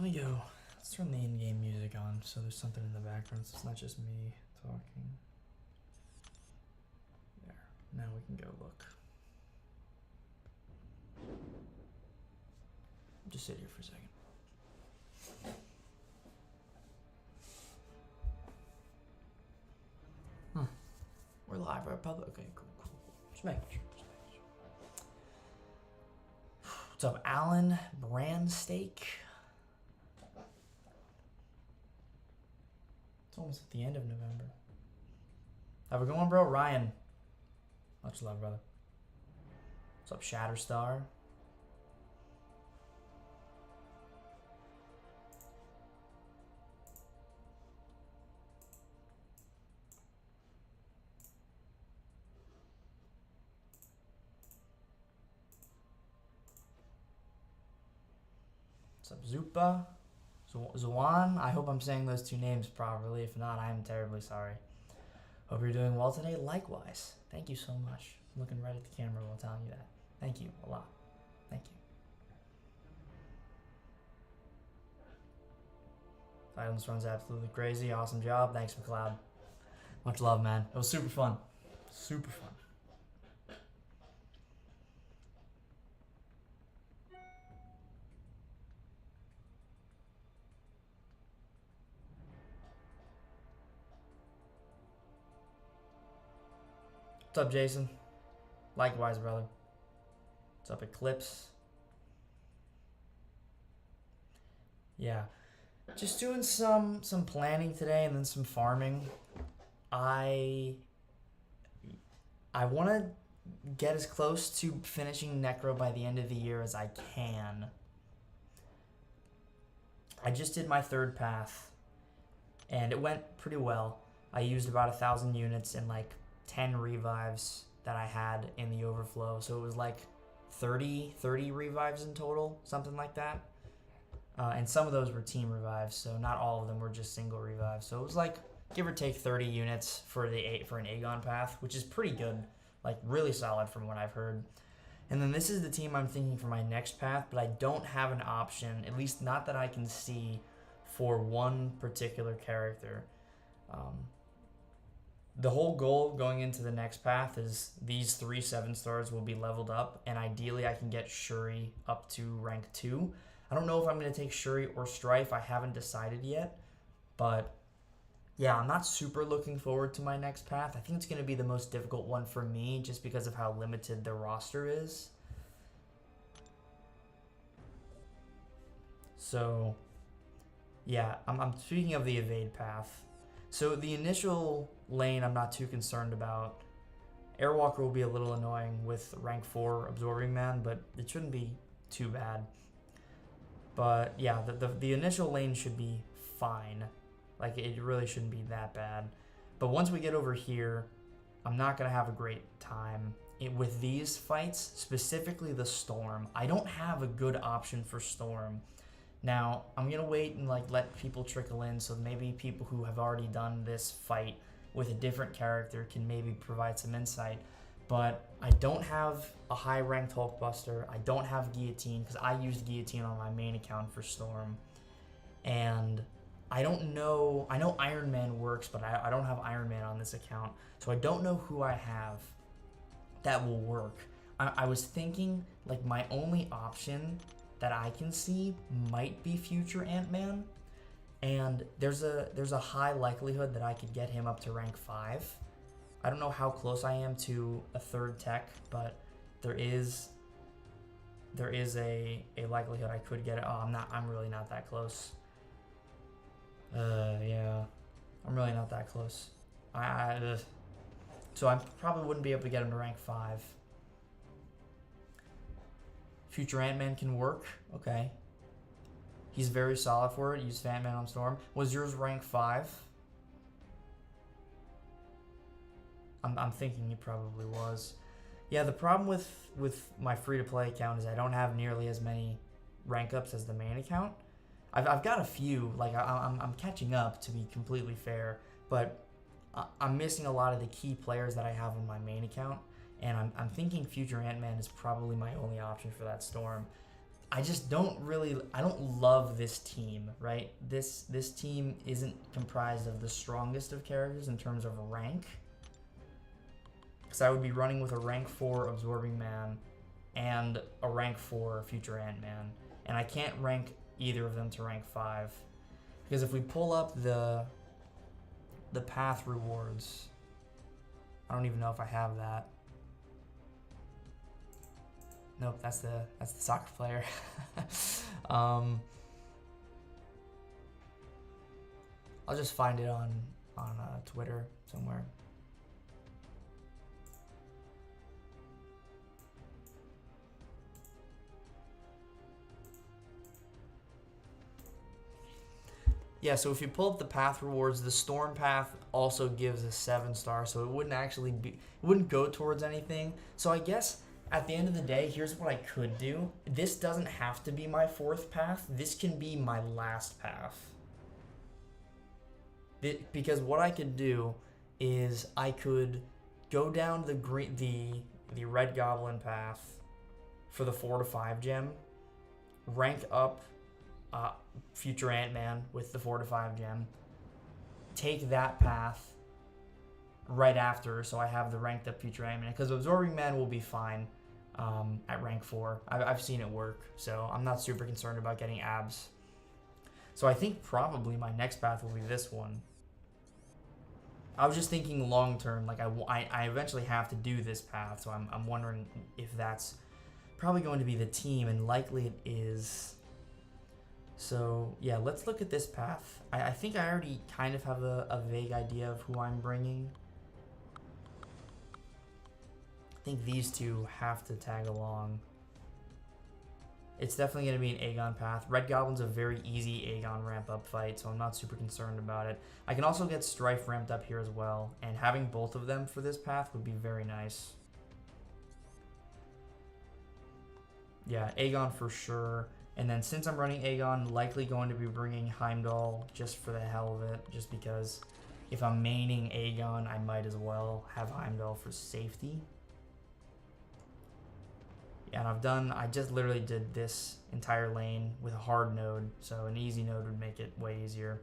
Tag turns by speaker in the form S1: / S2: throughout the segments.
S1: Let me go. Let's turn the in-game music on so there's something in the background so it's not just me talking. There. Now we can go look. Just sit here for a second. We're live, right? Public. Okay, cool. Just making sure. What's up, Alan? Brand steak. It's almost at the end of November. How we going, bro? Ryan. Much love, brother. What's up, Shatterstar? What's up, Zupa? Zuan? I hope I'm saying those two names properly. If not, I am terribly sorry. Hope you're doing well today. Likewise. Thank you so much. I'm looking right at the camera while telling you that. Thank you a lot. Thank you. Items runs absolutely crazy. Awesome job. Thanks, McLeod. Much love, man. It was super fun. Super fun. What's up, Jason? Likewise, brother. What's up, Eclipse? Yeah. Just doing some planning today and then some farming. I want to get as close to finishing Necro by the end of the year as I can. I just did my third path, and it went pretty well. I used about 1,000 units and like 10 revives that I had in the overflow, so it was like 30 revives in total, something like that. And some of those were team revives, so not all of them were just single revives. So it was like give or take 30 units for an Aegon path, which is pretty good, like really solid from what I've heard. And then this is the team I'm thinking for my next path, but I don't have an option, at least not that I can see, for one particular character. The whole goal going into the next path is these 3 7-stars will be leveled up, and ideally I can get Shuri up to rank 2. I don't know if I'm going to take Shuri or Strife. I haven't decided yet, but yeah, I'm not super looking forward to my next path. I think it's going to be the most difficult one for me just because of how limited the roster is. So yeah, I'm speaking of the evade path. So the initial lane I'm not too concerned about. Airwalker will be a little annoying with rank 4 Absorbing Man, but it shouldn't be too bad. But yeah, the initial lane should be fine. Like, it really shouldn't be that bad. But once we get over here, I'm not going to have a great time. With these fights, specifically the Storm, I don't have a good option for Storm. Now, I'm going to wait and like let people trickle in, so maybe people who have already done this fight with a different character can maybe provide some insight. But I don't have a high-ranked Hulkbuster. I don't have Guillotine, because I used Guillotine on my main account for Storm. And I don't know... I know Iron Man works, but I don't have Iron Man on this account. So I don't know who I have that will work. I was thinking, like, my only option that I can see might be future Ant-Man. And there's a high likelihood that I could get him up to rank 5. I don't know how close I am to a 3rd tech, but there is a likelihood I could get it. Oh, I'm really not that close. Yeah. I'm really not that close. So I probably wouldn't be able to get him to rank 5. Future Ant-Man can work. Okay. He's very solid for it. Use Ant-Man on Storm. Was yours rank 5? I'm thinking he probably was. Yeah, the problem with my free-to-play account is I don't have nearly as many rank ups as the main account. I've got a few. Like, I'm catching up, to be completely fair. But I'm missing a lot of the key players that I have on my main account. And I'm thinking future Ant-Man is probably my only option for that Storm. I just don't really, I don't love this team, right? This team isn't comprised of the strongest of characters in terms of rank. Because I would be running with a rank 4 Absorbing Man and a rank 4 Future Ant-Man. And I can't rank either of them to rank 5. Because if we pull up the path rewards, I don't even know if I have that. Nope, that's the soccer player. I'll just find it on Twitter somewhere. Yeah, so if you pull up the path rewards, the storm path also gives a 7-star, so it wouldn't go towards anything. So I guess at the end of the day, here's what I could do. This doesn't have to be my 4th path. This can be my last path. Because what I could do is I could go down the Red Goblin path for the 4 to 5 gem, rank up Future Ant-Man with the 4 to 5 gem, take that path right after, so I have the ranked up Future Ant-Man, because Absorbing Man will be fine at rank 4. I've seen it work, so I'm not super concerned about getting abs. So I think probably my next path will be this one. I was just thinking long term, like I eventually have to do this path, so I'm wondering if that's probably going to be the team, and likely it is. So yeah, let's look at this path. I think I already kind of have a vague idea of who I'm bringing. I think these two have to tag along. It's definitely going to be an Aegon path. Red Goblin's a very easy Aegon ramp up fight, so I'm not super concerned about it. I can also get Strife ramped up here as well, and having both of them for this path would be very nice. Yeah, Aegon for sure. And then since I'm running Aegon, likely going to be bringing Heimdall just for the hell of it, just because if I'm maining Aegon, I might as well have Heimdall for safety. Yeah, and I just literally did this entire lane with a hard node, so an easy node would make it way easier.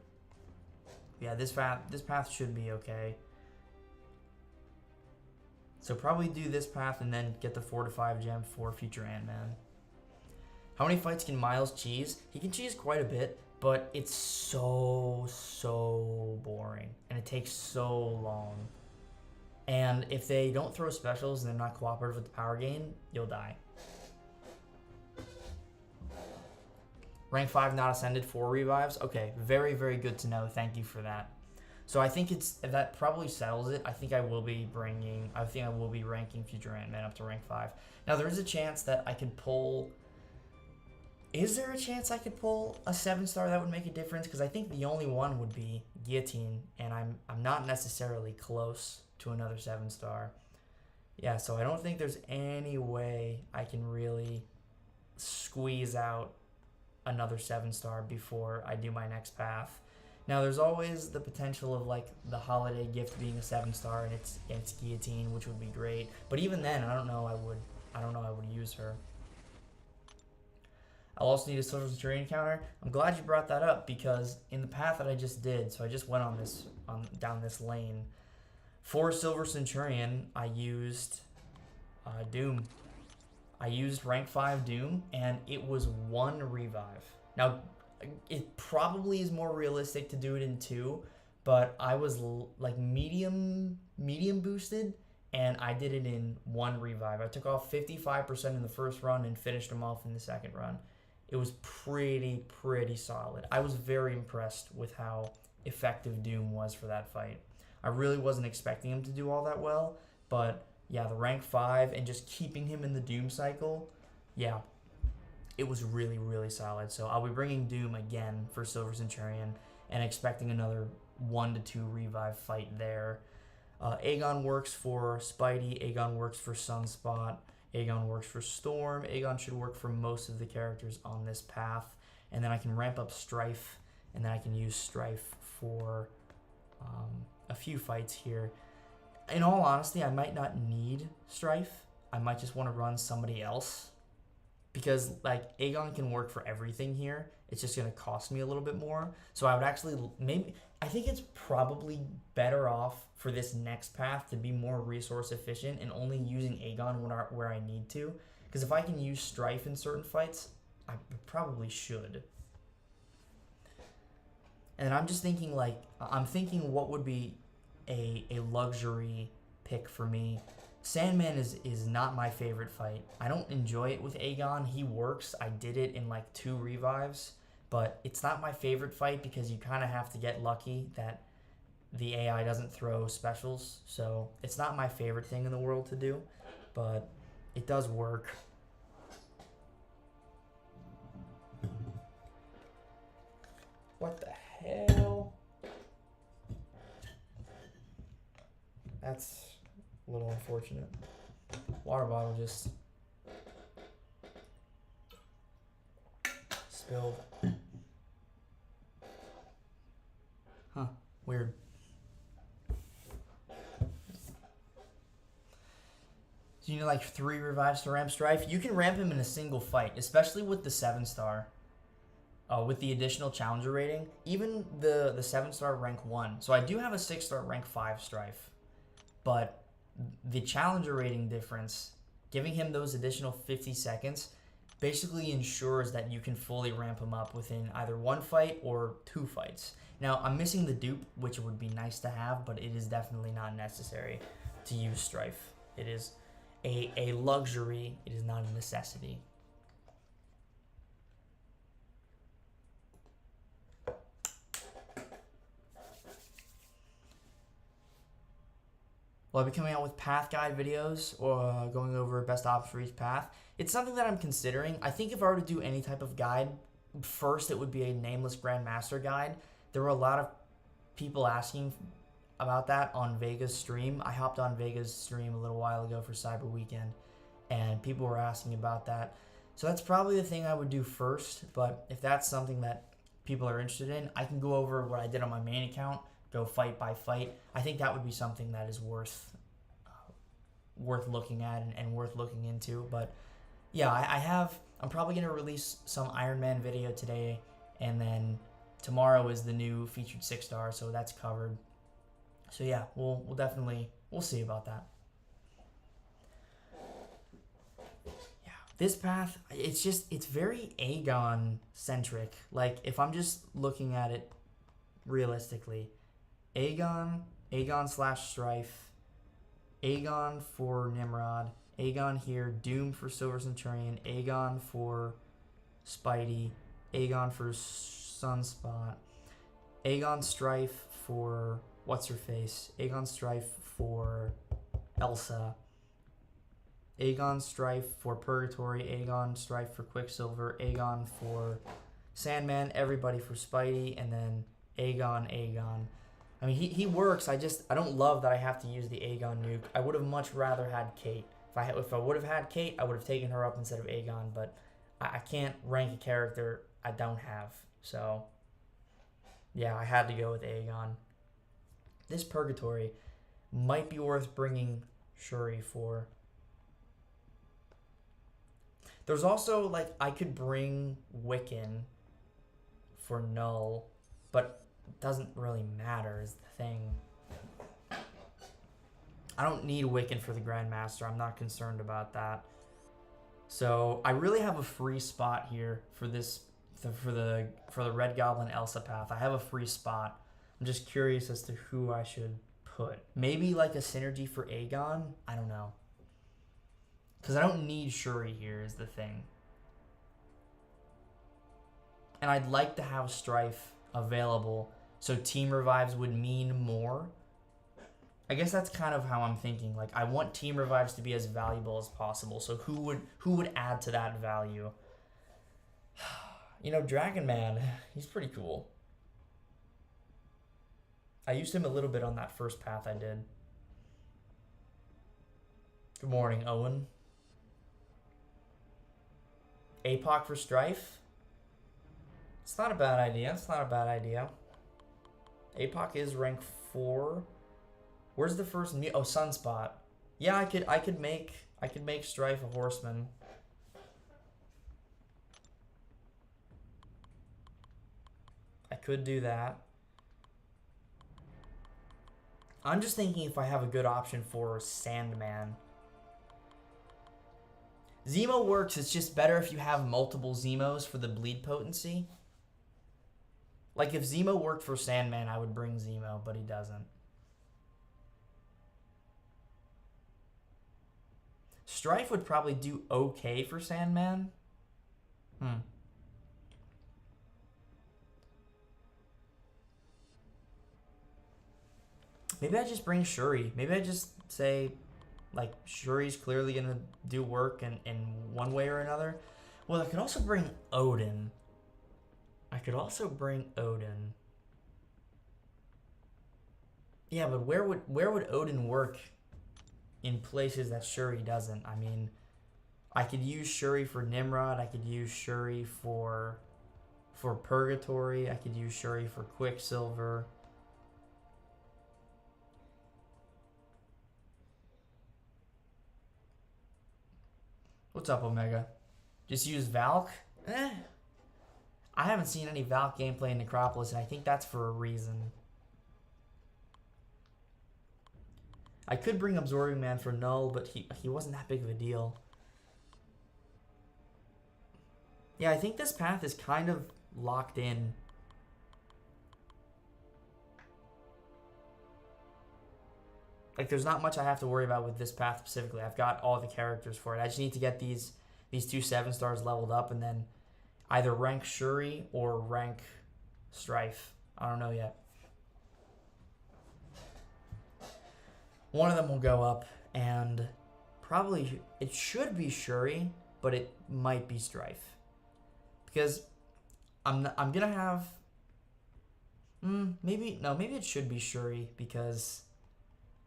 S1: Yeah, this path should be okay. So probably do this path and then get the 4 to 5 gem for Future Ant-Man. How many fights can Miles cheese? He can cheese quite a bit, but it's so boring, and it takes so long. And if they don't throw specials and they're not cooperative with the power gain, you'll die. Rank 5 not ascended, 4 revives. Okay, very, very good to know. Thank you for that. So I think that probably settles it. I think I will be ranking Future Ant-Man up to rank 5. Now there is a chance that I could pull. Is there a chance I could pull a 7-star that would make a difference? Because I think the only one would be Guillotine, and I'm not necessarily close to another 7-star. Yeah, so I don't think there's any way I can really squeeze out another 7-star before I do my next path. Now there's always the potential of like the holiday gift being a 7-star and it's Guillotine, which would be great. But even then, I don't know I would use her. I'll also need a Silver Centurion counter. I'm glad you brought that up, because in the path that I just did, so I just went down this lane. For Silver Centurion, I used Doom. I used rank 5 Doom, and it was 1 revive. Now, it probably is more realistic to do it in 2, but I was like medium boosted, and I did it in 1 revive. I took off 55% in the first run and finished them off in the second run. It was pretty solid. I was very impressed with how effective Doom was for that fight. I really wasn't expecting him to do all that well, but yeah, the rank 5 and just keeping him in the Doom cycle, yeah, it was really solid. So I'll be bringing Doom again for Silver Centurion and expecting another 1 to 2 revive fight there. Aegon works for Spidey, Aegon works for Sunspot, Aegon works for Storm. Aegon should work for most of the characters on this path. And then I can ramp up Strife, and then I can use Strife for a few fights here. In all honesty, I might not need Strife. I might just want to run somebody else. because like Aegon can work for everything here. It's just gonna cost me a little bit more. So I would actually maybe I think it's probably better off for this next path to be more resource efficient and only using Aegon where I need to. Because if I can use Strife in certain fights, I probably should. And I'm just thinking I'm thinking what would be a luxury pick for me. Sandman is not my favorite fight. I don't enjoy it with Aegon. He works. I did it in like 2 revives, but it's not my favorite fight because you kind of have to get lucky that the AI doesn't throw specials. So it's not my favorite thing in the world to do, but it does work. What the hell? That's a little unfortunate. Water bottle just spilled. Huh, weird. So you need like 3 revives to ramp Strife. You can ramp him in a single fight, especially with the 7-star. With the additional challenger rating, even the 7-star rank 1. So I do have a 6-star rank 5 Strife, but the challenger rating difference, giving him those additional 50 seconds, basically ensures that you can fully ramp him up within either 1 fight or 2 fights. Now, I'm missing the dupe, which would be nice to have, but it is definitely not necessary to use Strife. It is a luxury. It is not a necessity. Will I be coming out with path guide videos or going over best options for each path? It's something that I'm considering. I think if I were to do any type of guide, first it would be a nameless Grandmaster guide. There were a lot of people asking about that on Vega's stream. I hopped on Vega's stream a little while ago for Cyber Weekend, and people were asking about that. So that's probably the thing I would do first, but if that's something that people are interested in, I can go over what I did on my main account, go fight by fight. I think that would be something that is worth looking at and worth looking into. But yeah, I'm probably going to release some Iron Man video today, and then tomorrow is the new featured 6-star, so that's covered. So yeah, we'll see about that. Yeah, this path, it's very Aegon centric. Like if I'm just looking at it realistically, Aegon / Strife, Aegon for Nimrod, Aegon here, Doom for Silver Centurion, Aegon for Spidey, Aegon for Sunspot, Aegon Strife for What's-Her-Face, Aegon Strife for Elsa, Aegon Strife for Purgatory, Aegon Strife for Quicksilver, Aegon for Sandman, everybody for Spidey, and then Aegon. I mean, he works. I don't love that I have to use the Aegon nuke. I would have much rather had Kate. If I would have had Kate, I would have taken her up instead of Aegon, but I can't rank a character I don't have. So, yeah, I had to go with Aegon. This Purgatory might be worth bringing Shuri for. There's also, like, I could bring Wiccan for Null, but it doesn't really matter is the thing. I don't need Wiccan for the Grandmaster. I'm not concerned about that. So I really have a free spot here for this for the Red Goblin Elsa path. I have a free spot. I'm just curious as to who I should put. Maybe like a synergy for Aegon? I don't know. Because I don't need Shuri here is the thing. And I'd like to have Strife available so team revives would mean more. I guess that's kind of how I'm thinking. Like, I want team revives to be as valuable as possible. So who would add to that value? You know, Dragon Man, he's pretty cool. I used him a little bit on that first path I did. Good morning, Owen. APOC for Strife? It's not a bad idea. APOC is rank 4. Where's the first Sunspot. Yeah, I could make Strife a horseman. I could do that. I'm just thinking if I have a good option for Sandman. Zemo works, it's just better if you have multiple Zemos for the bleed potency. Like if Zemo worked for Sandman, I would bring Zemo, but he doesn't. Strife would probably do okay for Sandman. Maybe I just bring Shuri. Maybe I just say, like, Shuri's clearly going to do work in one way or another. Well, I could also bring Odin. Yeah, but where would Odin work in places that Shuri doesn't? I mean, I could use Shuri for Nimrod. I could use Shuri for Purgatory. I could use Shuri for Quicksilver. What's up, Omega? Just use Valk? I haven't seen any Valk gameplay in Necropolis, and I think that's for a reason. I could bring Absorbing Man for Null, but he wasn't that big of a deal. Yeah, I think this path is kind of locked in. Like, there's not much I have to worry about with this path specifically. I've got all the characters for it. I just need to get these 2 7-stars leveled up and then either rank Shuri or rank Strife. I don't know yet. One of them will go up, and probably it should be Shuri, but it might be Strife. Because I'm gonna have maybe it should be Shuri because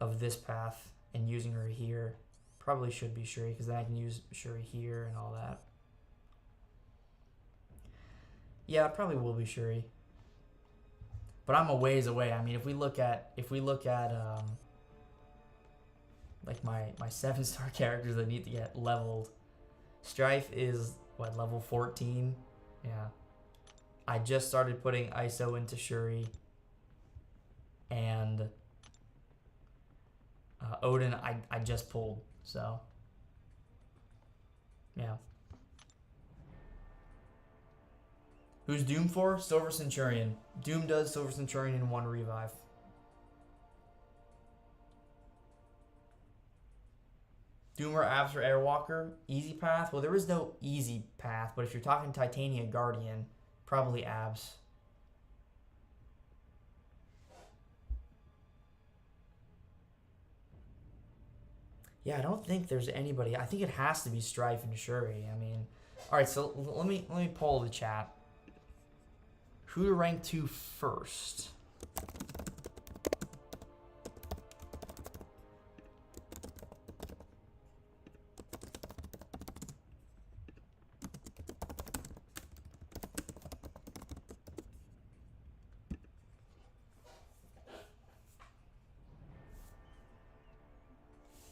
S1: of this path and using her here. Probably should be Shuri because then I can use Shuri here and all that. Yeah, it probably will be Shuri. But I'm a ways away. I mean, if we look at like my 7-star characters that need to get leveled, Strife is what, level 14? Yeah. I just started putting ISO into Shuri, and Odin I just pulled, so yeah. Who's Doom for? Silver Centurion. Doom does Silver Centurion in 1 revive. Doom or Abs for Airwalker? Easy path? Well, there is no easy path, but if you're talking Titania Guardian, probably Abs. Yeah, I don't think there's anybody. I think it has to be Strife and Shuri. I mean, all right. So let me poll the chat. Who to rank to first?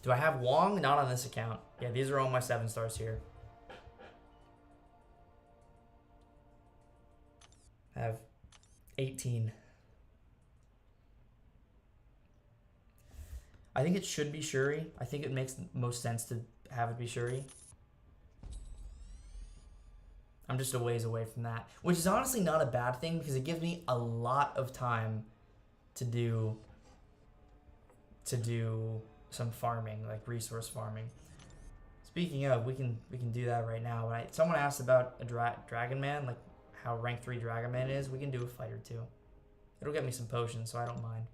S1: Do I have Wong? Not on this account. Yeah, these are all my 7-stars here. I have 18. I think it should be Shuri. I think it makes the most sense to have it be Shuri. I'm just a ways away from that, which is honestly not a bad thing because it gives me a lot of time to do some farming, like resource farming. Speaking of, we can do that right now. Someone asked about a Dragon Man, like how rank 3 Dragon Man is. We can do a fight or 2. It'll get me some potions, so I don't mind.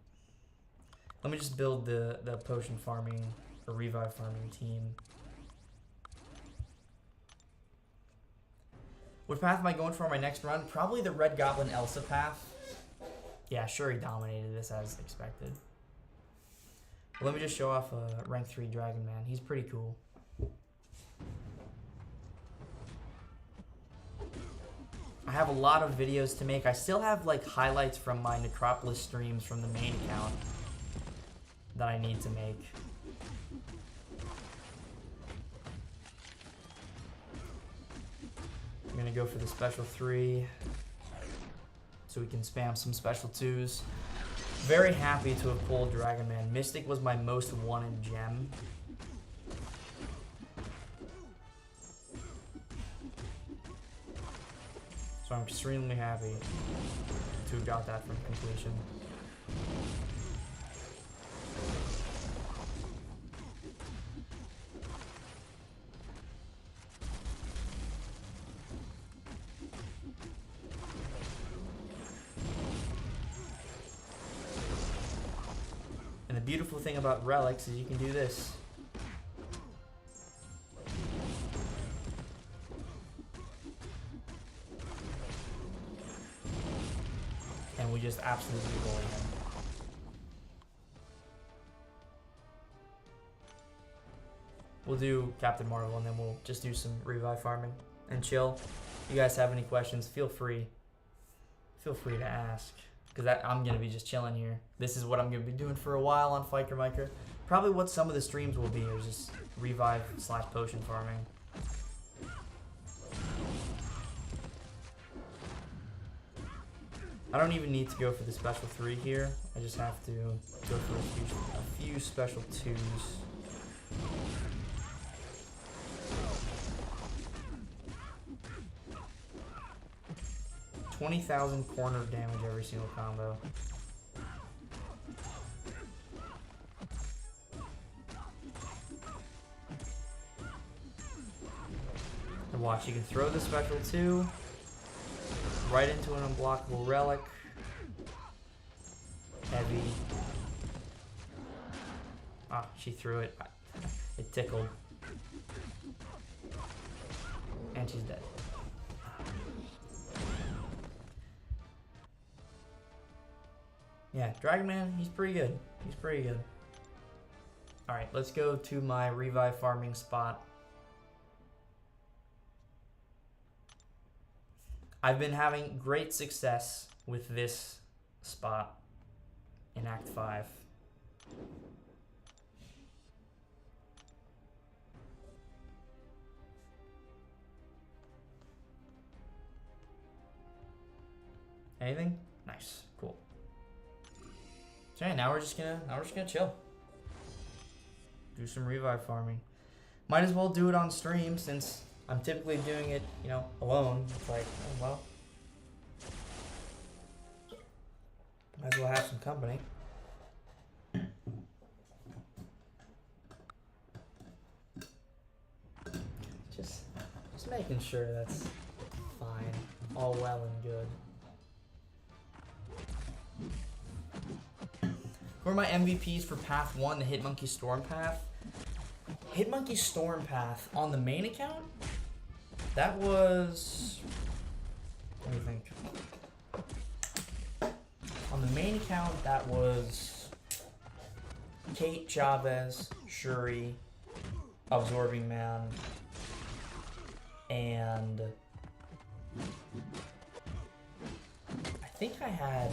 S1: Let me just build the potion farming or revive farming team. What path am I going for on my next run? Probably the Red Goblin Elsa path. Yeah, Shuri dominated this as expected. Let me just show off a rank 3 Dragon Man. He's pretty cool. I have a lot of videos to make. I still have like highlights from my Necropolis streams from the main account that I need to make. I'm gonna go for the special 3. so we can spam some special 2s. Very happy to have pulled Dragon Man. Mystic was my most wanted gem. So I'm extremely happy to have got that from completion. And the beautiful thing about relics is you can do this. And we just absolutely bully him. We'll do Captain Marvel and then we'll just do some revive farming and chill. If you guys have any questions, feel free to ask. Because I'm going to be just chilling here. This is what I'm going to be doing for a while on Fiker Miker. Probably what some of the streams will be is just revive / potion farming. I don't even need to go for the special 3 here. I just have to go for a few special 2s. 20,000 corner damage every single combo. And watch, you can throw the special 2 right into an unblockable relic. Heavy. Ah, she threw it. It tickled. And she's dead. Yeah, Dragon Man, he's pretty good. He's pretty good. Alright, let's go to my revive farming spot. I've been having great success with this spot in Act 5. Anything? Nice, cool. So yeah, now we're just gonna chill. Do some revive farming. Might as well do it on stream since I'm typically doing it, you know, alone. It's like, oh well. Might as well have some company. Just making sure that's fine. All well and good. Who are my MVPs for Path 1, the Hitmonkey Storm Path? Hitmonkey Storm Path on the main account? That was... Let me think. On the main account, that was Kate, Chavez, Shuri, Absorbing Man, and I think I had...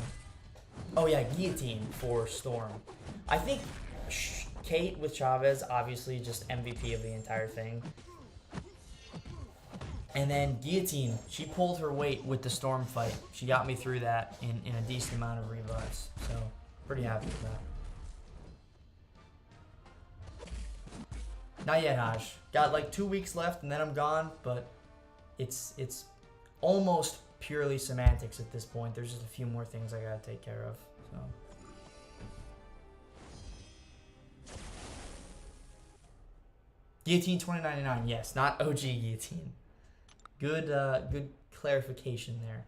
S1: Oh yeah, Guillotine for Storm. I think Kate with Chavez, obviously just MVP of the entire thing. And then Guillotine, she pulled her weight with the Storm fight. She got me through that in a decent amount of revives. So, pretty happy with that. Not yet, Haj. Got like 2 weeks left and then I'm gone, but it's almost purely semantics at this point. There's just a few more things I gotta take care of. So. Guillotine 2099, yes, not OG Guillotine. Good, good clarification there.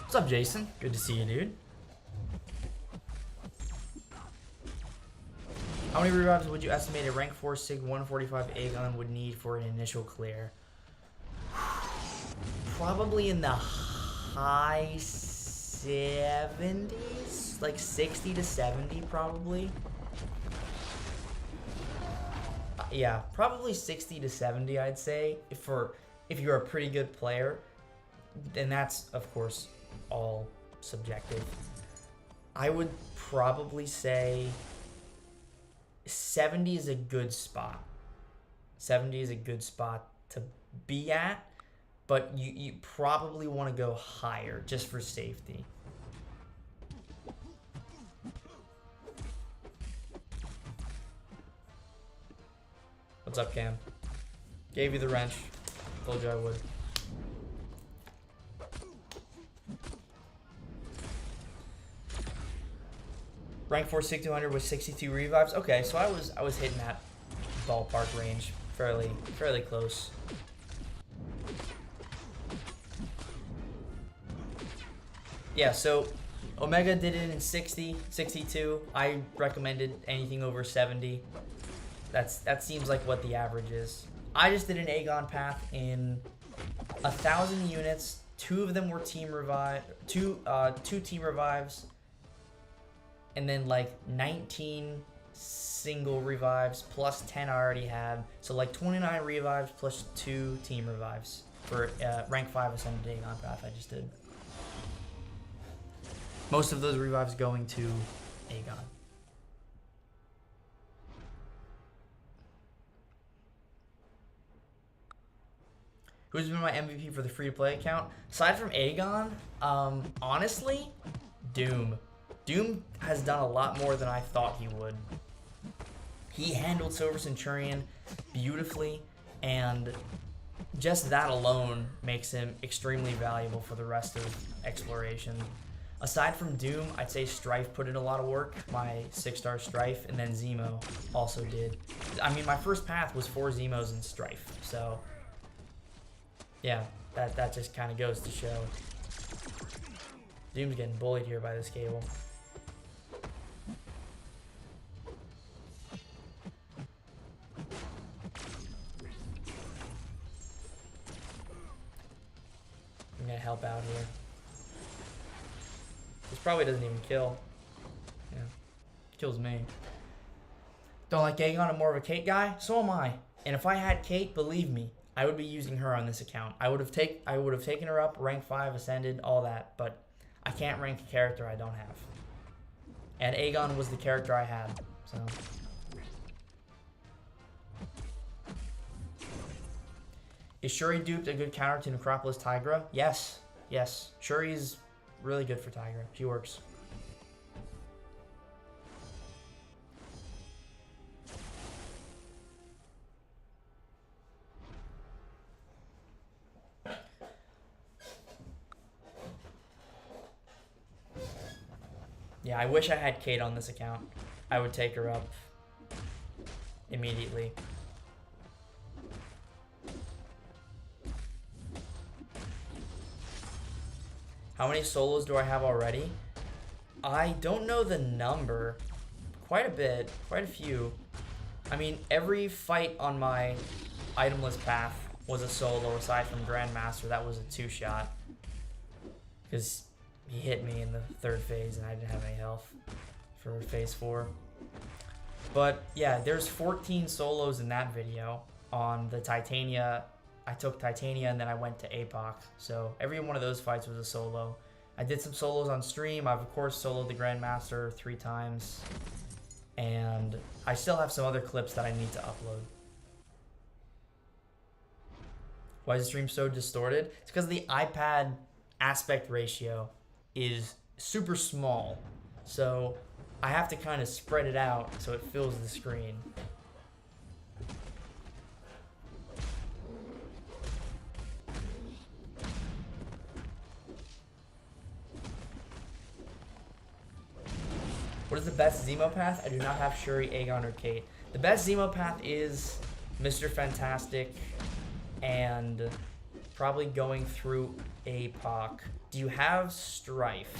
S1: What's up, Jason? Good to see you, dude. How many revives would you estimate a rank 4 SIG 145 A-gun would need for an initial clear? Probably in the high 70s, like 60 to 70 probably. Yeah, probably 60 to 70 I'd say if you're a pretty good player. And that's of course all subjective. I would probably say 70 is a good spot. 70 is a good spot to be at, but you probably want to go higher just for safety. What's up, Cam? Gave you the wrench. Told you I would. Rank 4 6200 with 62 revives. Okay, so I was hitting that ballpark range fairly close. Yeah, so Omega did it in 60, 62. I recommended anything over 70. That seems like what the average is. I just did an Aegon path in 1,000 units. 2 of them were team revive, two team revives, and then like 19 single revives plus 10 I already had. So like 29 revives plus 2 team revives for rank 5 ascended Aegon path I just did. Most of those revives going to Aegon. Who's been my MVP for the free-to-play account? Aside from Aegon, honestly, Doom. Doom has done a lot more than I thought he would. He handled Silver Centurion beautifully, and just that alone makes him extremely valuable for the rest of Exploration. Aside from Doom, I'd say Strife put in a lot of work, my 6-star Strife, and then Zemo also did. I mean, my first path was 4 Zemos and Strife, so yeah, that just kind of goes to show. Doom's getting bullied here by this cable. I'm gonna help out here. This probably doesn't even kill. Yeah, kills me. Don't like Aegon, I'm more of a Kate guy. So am I. And if I had Kate, believe me, I would be using her on this account. I would have taken her up, rank 5, ascended, all that, but I can't rank a character I don't have. And Aegon was the character I had, so. Is Shuri duped a good counter to Necropolis Tigra? Yes. Yes. Shuri's really good for Tigra. She works. Yeah, I wish I had Kate on this account. I would take her up immediately. How many solos do I have already? I don't know the number. Quite a bit. Quite a few. I mean, every fight on my itemless path was a solo aside from Grandmaster. That was a 2-shot. Because he hit me in the 3rd phase and I didn't have any health for phase 4. But yeah, there's 14 solos in that video on the Titania. I took Titania and then I went to APOC. So every one of those fights was a solo. I did some solos on stream. I've of course soloed the Grandmaster 3 times. And I still have some other clips that I need to upload. Why is the stream so distorted? It's because the iPad aspect ratio is super small. So I have to kind of spread it out so it fills the screen. What is the best Zemo path? I do not have Shuri, Aegon, or Kate. The best Zemo path is Mr. Fantastic and probably going through APOC. Do you have Strife?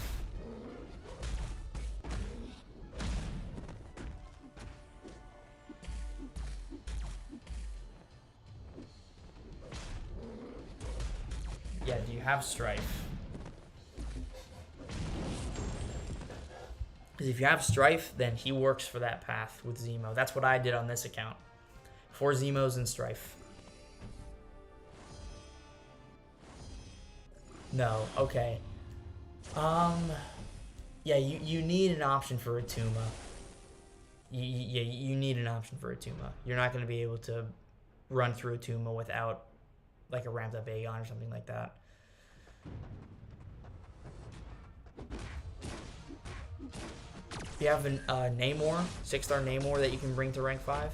S1: Yeah, do you have Strife? Because if you have Strife, then he works for that path with Zemo. That's what I did on this account. 4 Zemos and Strife. No, okay. Yeah, you need an option for Atuma. you need an option for a Tuma. You're not going to be able to run through a Tuma without like a ramped up Aegon or something like that. You have a Namor, 6-star Namor that you can bring to rank 5.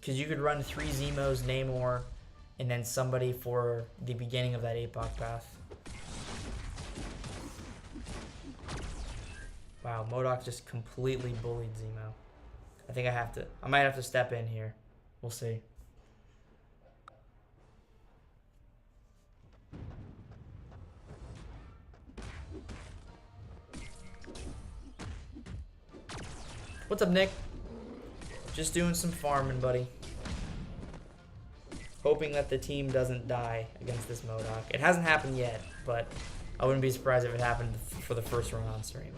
S1: Because you could run 3 Zemos, Namor, and then somebody for the beginning of that Apoc path. Wow, MODOK just completely bullied Zemo. I think I might have to step in here. We'll see. What's up, Nick? Just doing some farming, buddy. Hoping that the team doesn't die against this MODOK. It hasn't happened yet, but I wouldn't be surprised if it happened for the first run on stream.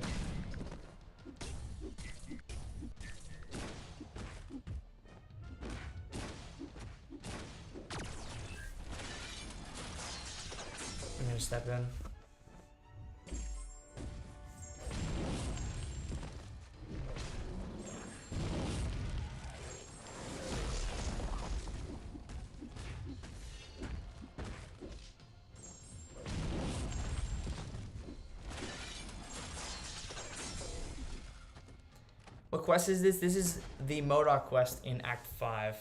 S1: I'm gonna step in. What quest is this? This is the MODOK quest in Act 5.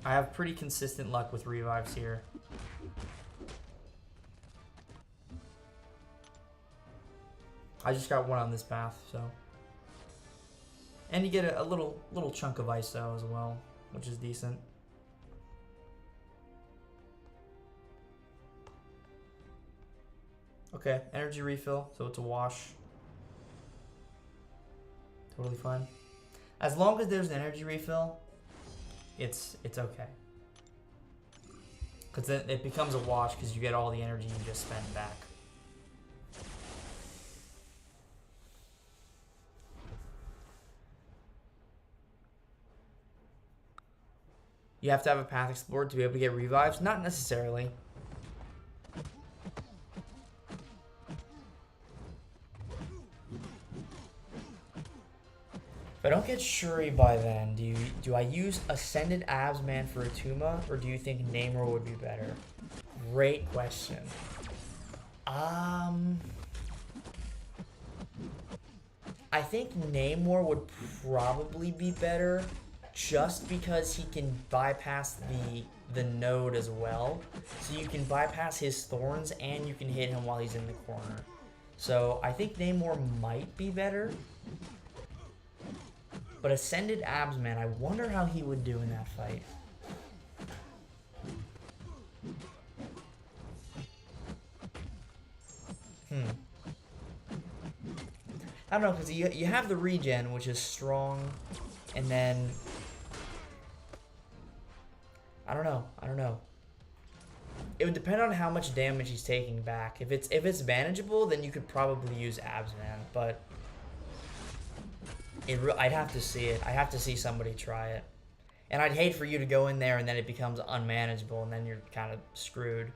S1: I have pretty consistent luck with revives here. I just got one on this path, so. And you get a little chunk of ISO as well, which is decent. Okay, energy refill, so it's a wash. Totally fine. As long as there's an energy refill, it's okay. Because then it becomes a wash because you get all the energy you just spent back. You have to have a path explored to be able to get revives? Not necessarily. If I don't get Shuri by then, do I use Ascended Absman for a Tuma, or do you think Namor would be better? Great question. I think Namor would probably be better, just because he can bypass the node as well. So you can bypass his thorns and you can hit him while he's in the corner. So I think Namor might be better. But Ascended Absman, I wonder how he would do in that fight. I don't know, because you have the regen, which is strong, and then... I don't know. It would depend on how much damage he's taking back. If it's manageable, then you could probably use Absman, but... I'd have to see it. I'd have to see somebody try it. And I'd hate for you to go in there and then it becomes unmanageable and then you're kind of screwed.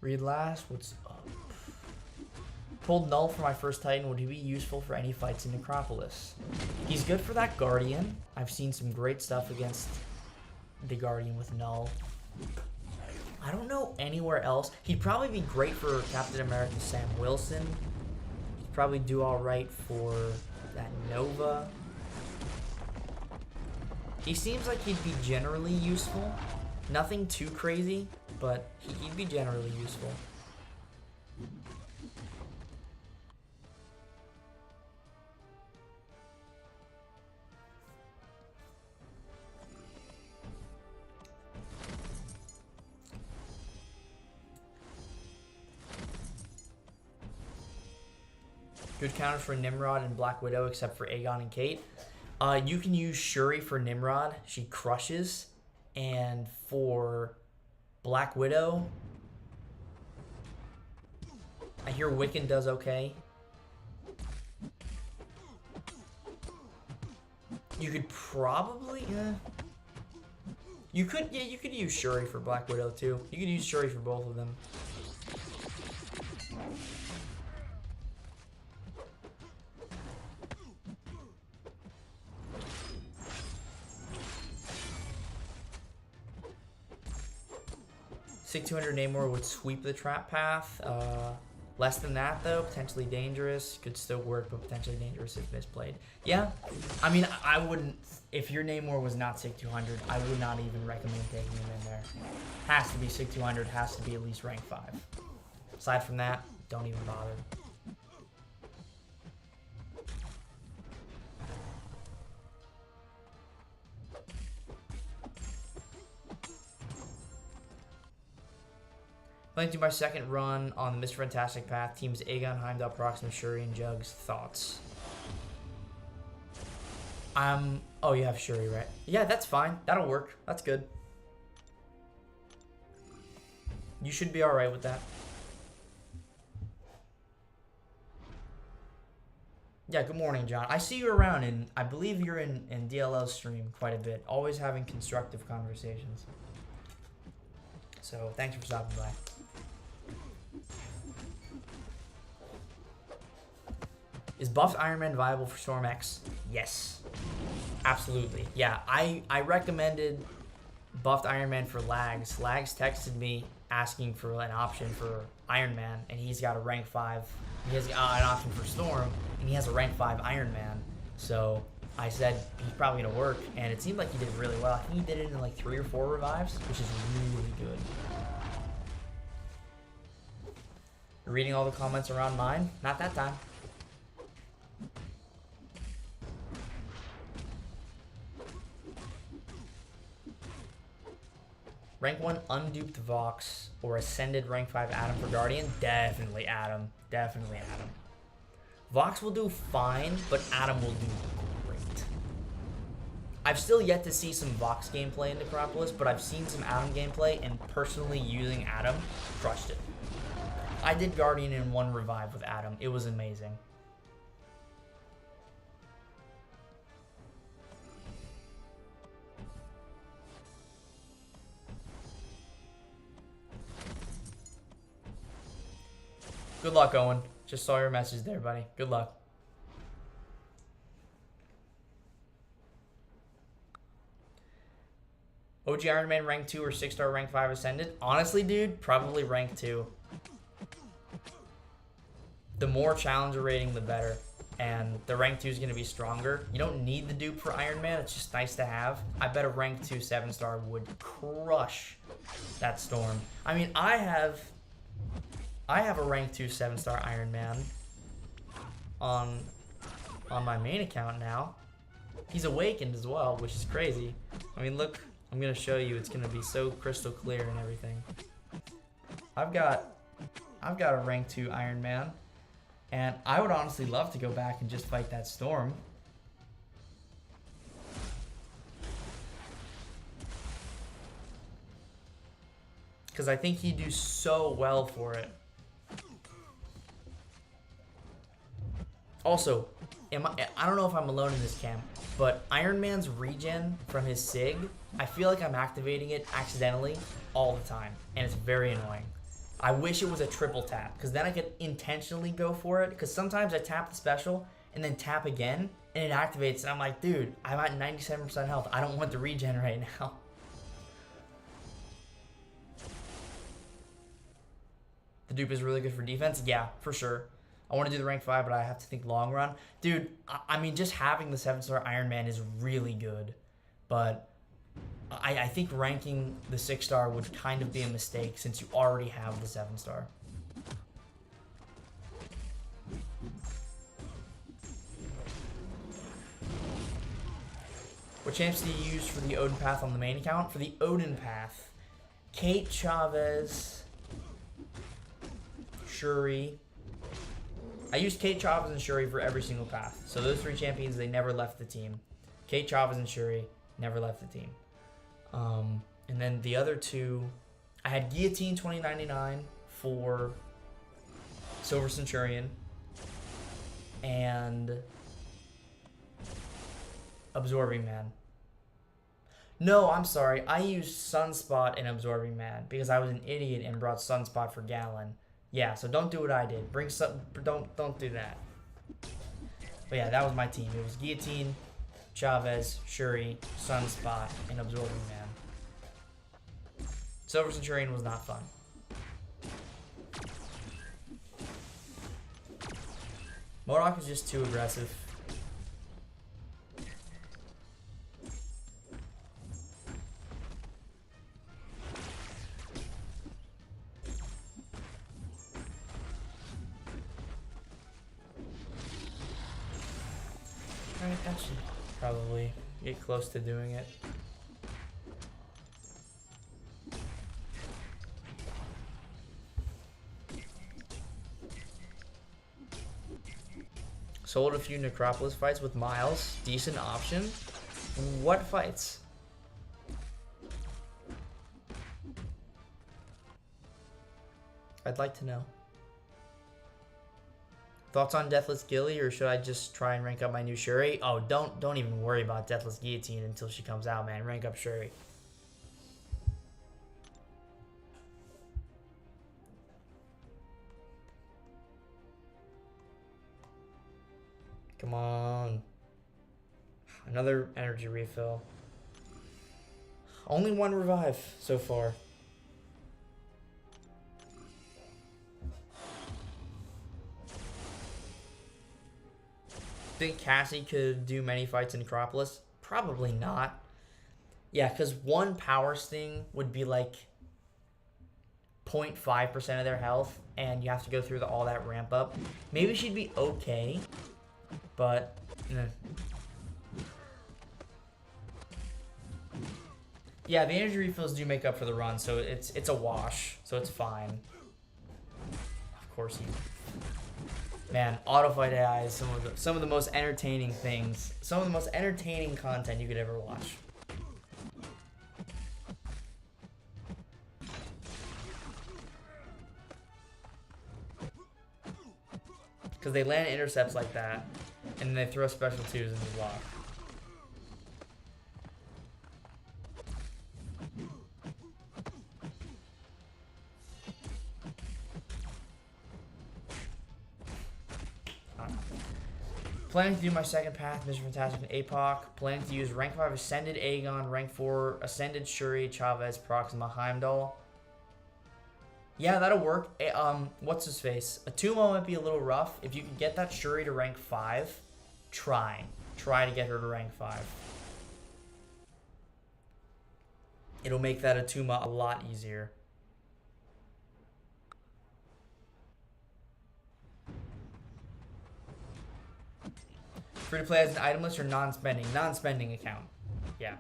S1: Read last, what's up? Pulled Null for my first Titan. Would he be useful for any fights in Necropolis? He's good for that Guardian. I've seen some great stuff against the Guardian with Null. I don't know anywhere else. He'd probably be great for Captain America Sam Wilson. He'd probably do alright for that Nova. He seems like he'd be generally useful. Nothing too crazy, but he'd be generally useful. Good counters for Nimrod and Black Widow, except for Aegon and Kate. You can use Shuri for Nimrod. She crushes. And for Black Widow, I hear Wiccan does okay. You could probably... You could use Shuri for Black Widow too. You could use Shuri for both of them. $6,200 Namor would sweep the trap path. Less than that though, potentially dangerous. Could still work, but potentially dangerous if misplayed. Yeah, I mean, I wouldn't. If your Namor was not $6,200, I would not even recommend taking him in there. Has to be $6,200. Has to be at least rank 5. Aside from that, don't even bother. Playing to my second run on the Mr. Fantastic path. Teams Aegon, Heimdall, Proxima, Shuri, and Jugs. Thoughts? Oh, you have Shuri, right? Yeah, that's fine. That'll work. That's good. You should be alright with that. Yeah, good morning, John. I see you around, and I believe you're in DLL's stream quite a bit. Always having constructive conversations. So, thanks for stopping by. Is buffed Iron Man viable for Storm X? Yes. Absolutely. Yeah, I recommended buffed Iron Man for Lags. Lags texted me asking for an option for Iron Man, and he's got a rank 5. He has an option for Storm, and he has a rank 5 Iron Man. So I said he's probably going to work, and it seemed like he did really well. I think he did it in like 3 or 4 revives, which is really good. Reading all the comments around mine? Not that time. Rank 1 unduped Vox or ascended rank 5 Adam for Guardian? Definitely Adam. Definitely Adam. Vox will do fine, but Adam will do great. I've still yet to see some Vox gameplay in Necropolis, but I've seen some Adam gameplay, and personally using Adam, crushed it. I did Guardian in 1 revive with Adam. It was amazing. Good luck, Owen. Just saw your message there, buddy. Good luck. OG Iron Man rank 2 or 6-star rank 5 ascended? Honestly, dude, probably rank 2. The more challenger rating, the better. And the rank 2 is going to be stronger. You don't need the dupe for Iron Man. It's just nice to have. I bet a rank 2 7-star would crush that Storm. I mean, I have a rank 2 7-star Iron Man on my main account now. He's awakened as well, which is crazy. I mean, look, I'm going to show you. It's going to be so crystal clear and everything. I've got a rank 2 Iron Man, and I would honestly love to go back and just fight that Storm. Because I think he'd do so well for it. Also, I don't know if I'm alone in this camp, but Iron Man's regen from his SIG, I feel like I'm activating it accidentally all the time, and it's very annoying. I wish it was a triple tap, because then I could intentionally go for it, because sometimes I tap the special, and then tap again, and it activates, and I'm like, dude, I'm at 97% health. I don't want the regen right now. The dupe is really good for defense? Yeah, for sure. I want to do the rank 5, but I have to think long run. Dude, I mean, just having the 7-star Iron Man is really good. But I think ranking the 6-star would kind of be a mistake since you already have the 7-star. What champs do you use for the Odin path on the main account? For the Odin path, Kate, Chavez, Shuri, I used Kate, Chavez, and Shuri for every single path. So those 3 champions, they never left the team. Kate, Chavez, and Shuri never left the team. And then the other 2, I had Guillotine 2099 for Silver Centurion and Absorbing Man. No, I'm sorry. I used Sunspot and Absorbing Man because I was an idiot and brought Sunspot for Gallon. Yeah, so don't do what I did. Bring some. Don't do that. But yeah, that was my team. It was Guillotine, Chavez, Shuri, Sunspot, and Absorbing Man. Silver Centurion was not fun. MODOK is just too aggressive. I should probably get close to doing it. Sold a few Necropolis fights with Miles. Decent option. What fights? I'd like to know. Thoughts on Deathless Gilly, or should I just try and rank up my new Shuri? Oh, don't even worry about Deathless Guillotine until she comes out, man. Rank up Shuri. Come on. Another energy refill. Only 1 revive so far. Think Cassie could do many fights in Necropolis? Probably not. Yeah, because 1 power sting would be like 0.5% of their health, and you have to go through all that ramp up. Maybe she'd be okay, but yeah, the energy refills do make up for the run, so it's a wash, so it's fine. Of course, man, autofight AI is some of the most entertaining things, some of the most entertaining content you could ever watch. Because they land intercepts like that, and then they throw special 2s into the block. Planning to do my second path, Mr. Fantastic and APOC. Planning to use rank 5 Ascended Aegon, rank 4 Ascended Shuri, Chavez, Proxima, Heimdall. Yeah, that'll work. What's his face? Atumo might be a little rough. If you can get that Shuri to rank 5, try. Try to get her to rank 5. It'll make that Atuma a lot easier. Free to play as an itemless or non-spending? Non-spending account. Yeah.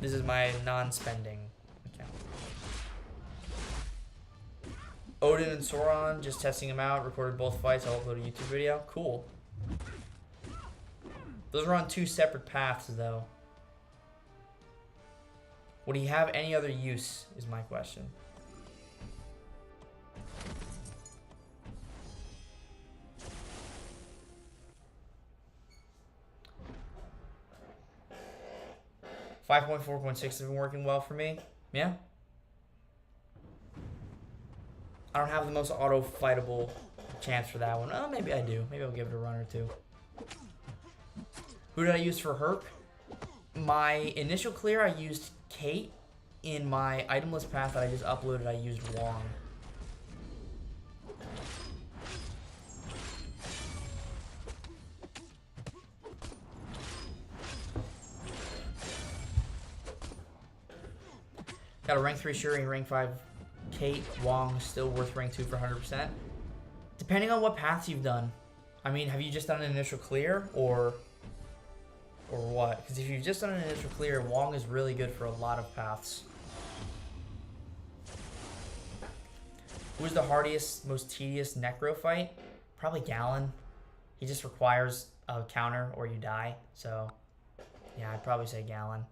S1: This is my non-spending account. Odin and Sauron, just testing them out. Recorded both fights. I'll upload a YouTube video. Cool. Those are on 2 separate paths, though. Would he have any other use, is my question. .4.6 has been working well for me. Yeah. I don't have the most auto-fightable chance for that one. Oh, maybe I do. Maybe I'll give it a run or 2. Who did I use for Herc? My initial clear, I used Kate. In my itemless path that I just uploaded, I used Wong. Got a rank 3 Shuri and rank 5 Kate. Wong still worth rank 2 for 100%. Depending on what paths you've done. I mean, have you just done an initial clear or what? Because if you've just done an initial clear, Wong is really good for a lot of paths. Who's the hardest, most tedious Necro fight? Probably Gallon. He just requires a counter or you die. So, yeah, I'd probably say Gallon.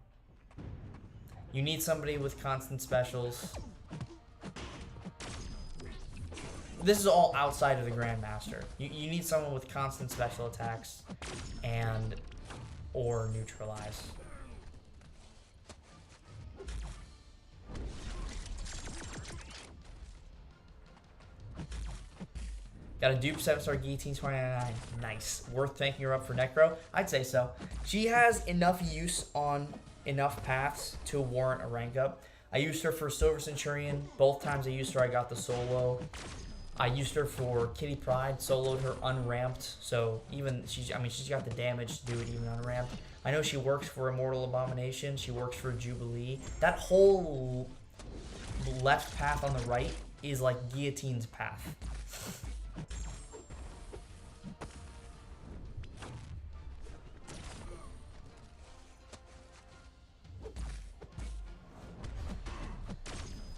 S1: You need somebody with constant specials. This is all outside of the Grandmaster. You need someone with constant special attacks and or neutralize. Got a dupe 7-star guillotine 29. Nice. Worth tanking her up for Necro? I'd say so. She has enough use on enough paths to warrant a rank up. I used her for Silver Centurion. Both times I used her, I got the solo. I used her for Kitty Pryde, soloed her unramped. So even she's got the damage to do it even unramped. I know she works for Immortal Abomination. She works for Jubilee. That whole left path on the right is like Guillotine's path.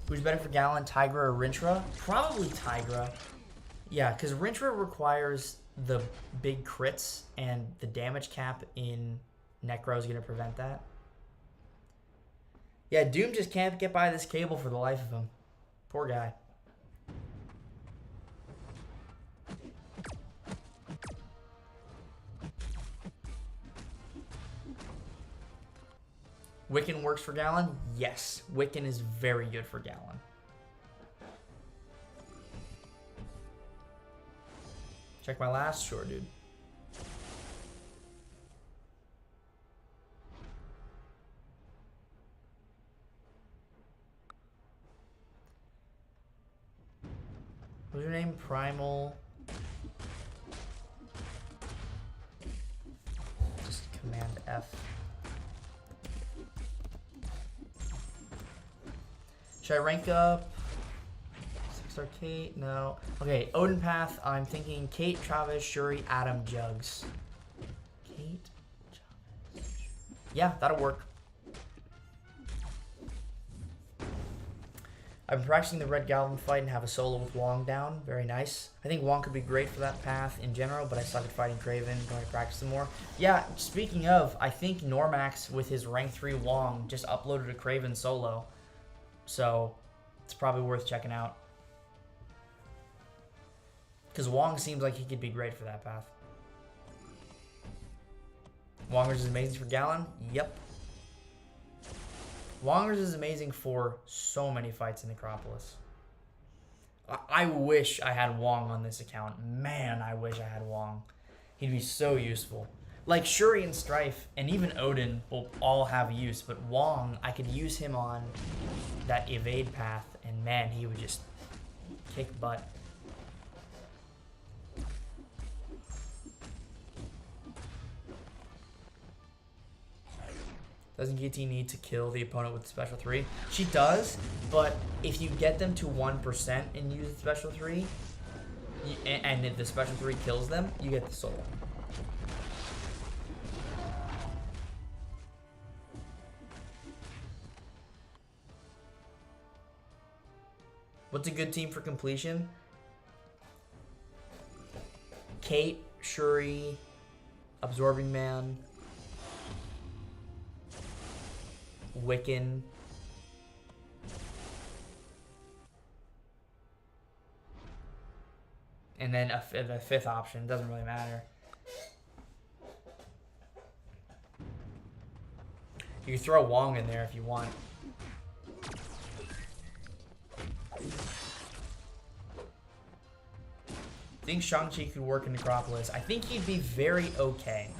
S1: Who's better for Gallon, Tigra or Rintra? Probably Tigra. Yeah, because Rintra requires the big crits, and the damage cap in Necro is going to prevent that. Yeah, Doom just can't get by this cable for the life of him. Poor guy. Wiccan works for Gallon? Yes. Wiccan is very good for Gallon. Check my last? Sure, dude. What's your name? Primal. Just Command F. Should I rank up? 6-star Kate? No. Okay, Odin Path. I'm thinking Kate, Travis, Shuri, Adam, Jugs. Kate, Travis. Yeah, that'll work. I've been practicing the Red Goblin fight and have a solo with Wong down. Very nice. I think Wong could be great for that path in general, but I suck at fighting Kraven. Going to practice some more. Yeah, speaking of, I think Normax with his rank 3 Wong just uploaded a Kraven solo. So, it's probably worth checking out. Because Wong seems like he could be great for that path. Wongers is amazing for Gallon? Yep. Wongers is amazing for so many fights in Necropolis. I wish I had Wong on this account. Man, I wish I had Wong. He'd be so useful. Like Shuri and Strife and even Odin will all have use, but Wong, I could use him on that evade path, and man, he would just kick butt. Doesn't Guillotine need to kill the opponent with special 3? She does, but if you get them to 1% and use the special 3, and if the special 3 kills them, you get the soul. What's a good team for completion? Kate, Shuri, Absorbing Man, Wiccan, and then the fifth option. Doesn't really matter. You can throw Wong in there if you want. I think Shang-Chi could work in Necropolis. I think he'd be very okay.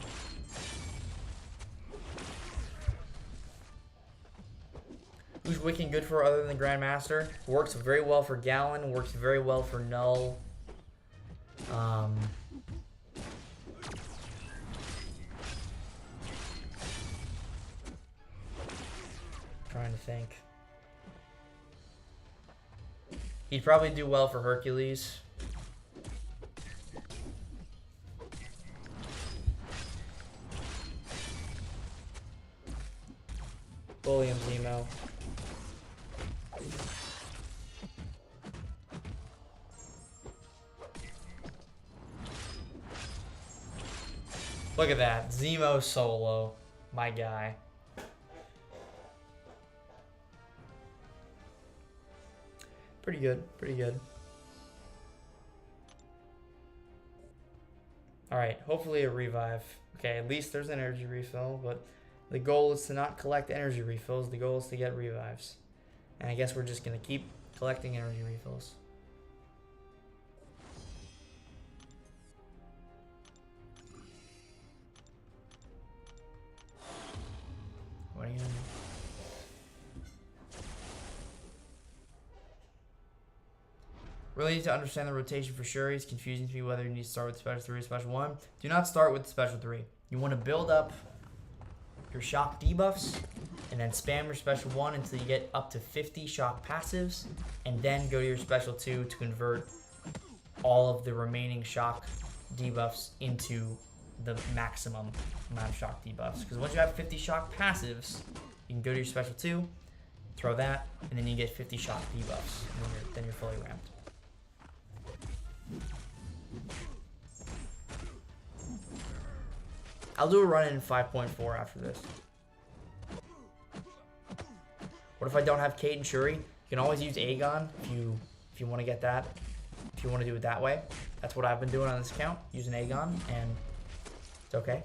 S1: Who's Wiccan good for other than the Grandmaster? Works very well for Gallon, works very well for Null. Trying to think. He'd probably do well for Hercules. William Zemo. Look at that. Zemo solo. My guy. Pretty good. Pretty good. Alright, hopefully a revive. Okay, at least there's an energy refill, but the goal is to not collect energy refills. The goal is to get revives. And I guess we're just going to keep collecting energy refills. What are you going to do? Really need to understand the rotation for Shuri. It's confusing to me whether you need to start with Special 3 or Special 1. Do not start with Special 3. You want to build up your shock debuffs and then spam your Special 1 until you get up to 50 shock passives, and then go to your Special 2 to convert all of the remaining shock debuffs into the maximum amount of shock debuffs. Because once you have 50 shock passives, you can go to your Special 2, throw that, and then you get 50 shock debuffs, and then you're fully ramped. I'll do a run in 5.4 after this. What if I don't have Kate and Shuri? You can always use Aegon if you want to get that. If you want to do it that way. That's what I've been doing on this account, using Aegon, and it's okay.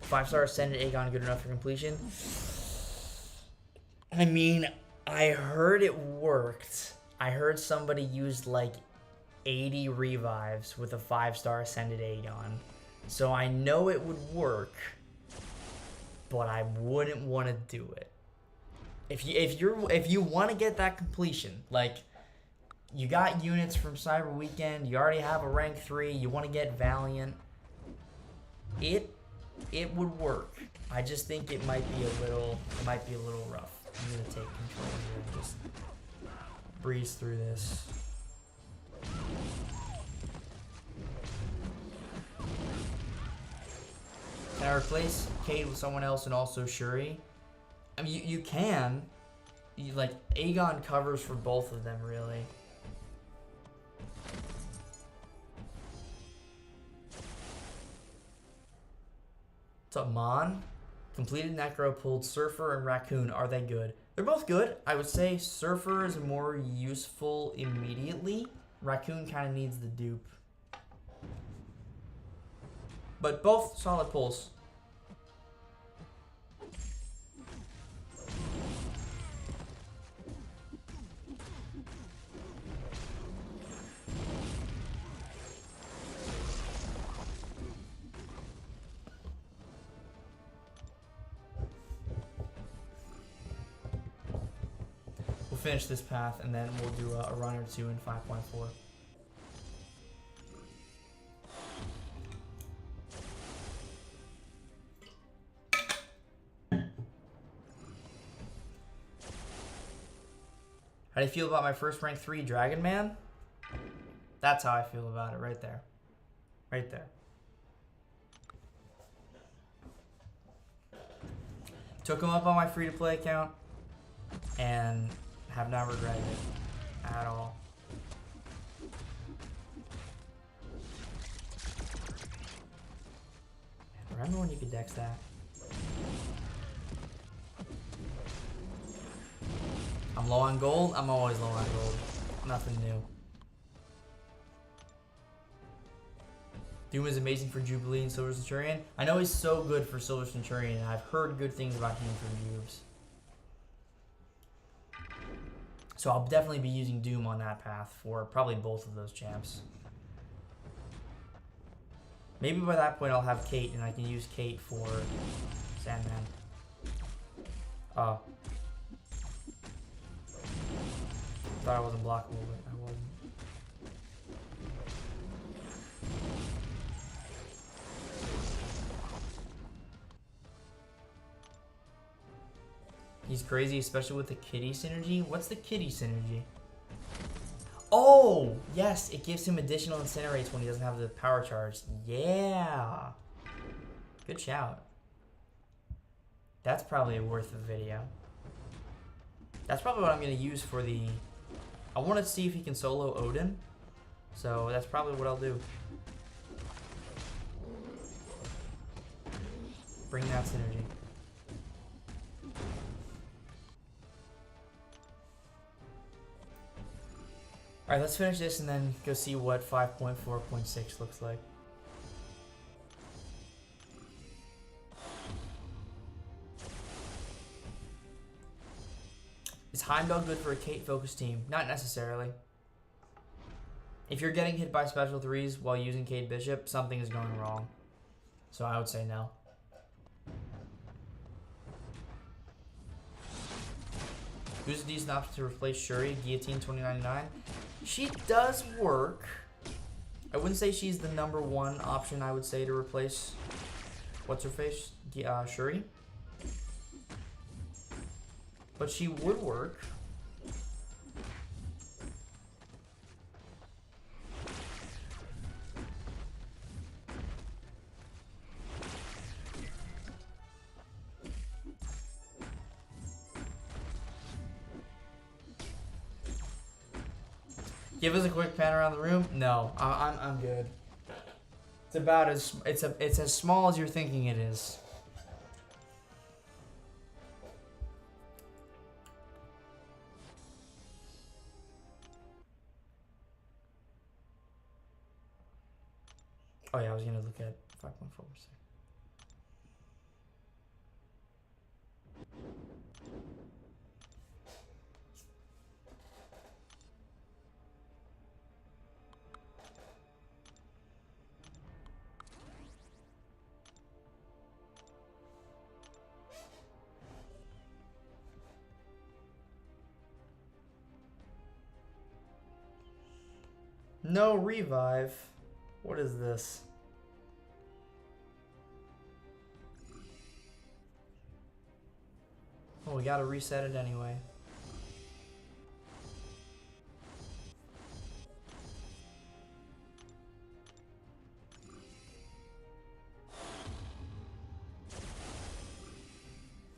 S1: Five-star Ascended Aegon good enough for completion? I mean, I heard it worked. I heard somebody used like 80 revives with a 5-star Ascended Aegon. So I know it would work, but I wouldn't want to do it. If you want to get that completion, like you got units from Cyber Weekend, you already have a rank 3, you want to get Valiant, it would work. I just think it might be a little rough. I'm gonna take control here and just breeze through this. Can I replace Kate with someone else and also Shuri? I mean, you can. Like, Aegon covers for both of them, really. What's up, Mon? Completed Necro, pulled Surfer and Raccoon. Are they good? They're both good. I would say Surfer is more useful immediately. Raccoon kind of needs the dupe. But both solid pulls. We'll finish this path and then we'll do a run or two in 5.4. How do you feel about my first rank 3 Dragon Man? That's how I feel about it right there. Right there. Took him up on my free-to-play account and have not regretted it at all. Remember when you could dex that? I'm low on gold. I'm always low on gold. Nothing new. Doom is amazing for Jubilee and Silver Centurion. I know he's so good for Silver Centurion, and I've heard good things about him from Jubes. So I'll definitely be using Doom on that path for probably both of those champs. Maybe by that point I'll have Kate, and I can use Kate for Sandman. Oh. Thought I wasn't blockable, but I wasn't. He's crazy, especially with the kitty synergy. What's the kitty synergy? Oh, yes, it gives him additional incinerates when he doesn't have the power charge. Yeah. Good shout. That's probably worth a video. That's probably what I'm going to use for the I want to see if he can solo Odin. So that's probably what I'll do. Bring that synergy. Alright, let's finish this and then go see what 5.4.6 looks like. Is Heimdall good for a Kate-focused team? Not necessarily. If you're getting hit by special 3s while using Kate Bishop, something is going wrong. So I would say no. Who's a decent option to replace Shuri? Guillotine 2099. She does work. I wouldn't say she's the #1 option, I would say, to replace what's-her-face? Shuri. But she would work. Give us a quick pan around the room. No, I'm good. It's about as it's as small as you're thinking it is. Oh yeah, I was gonna look at 5.4%. No revive. What is this? Oh, we gotta reset it anyway.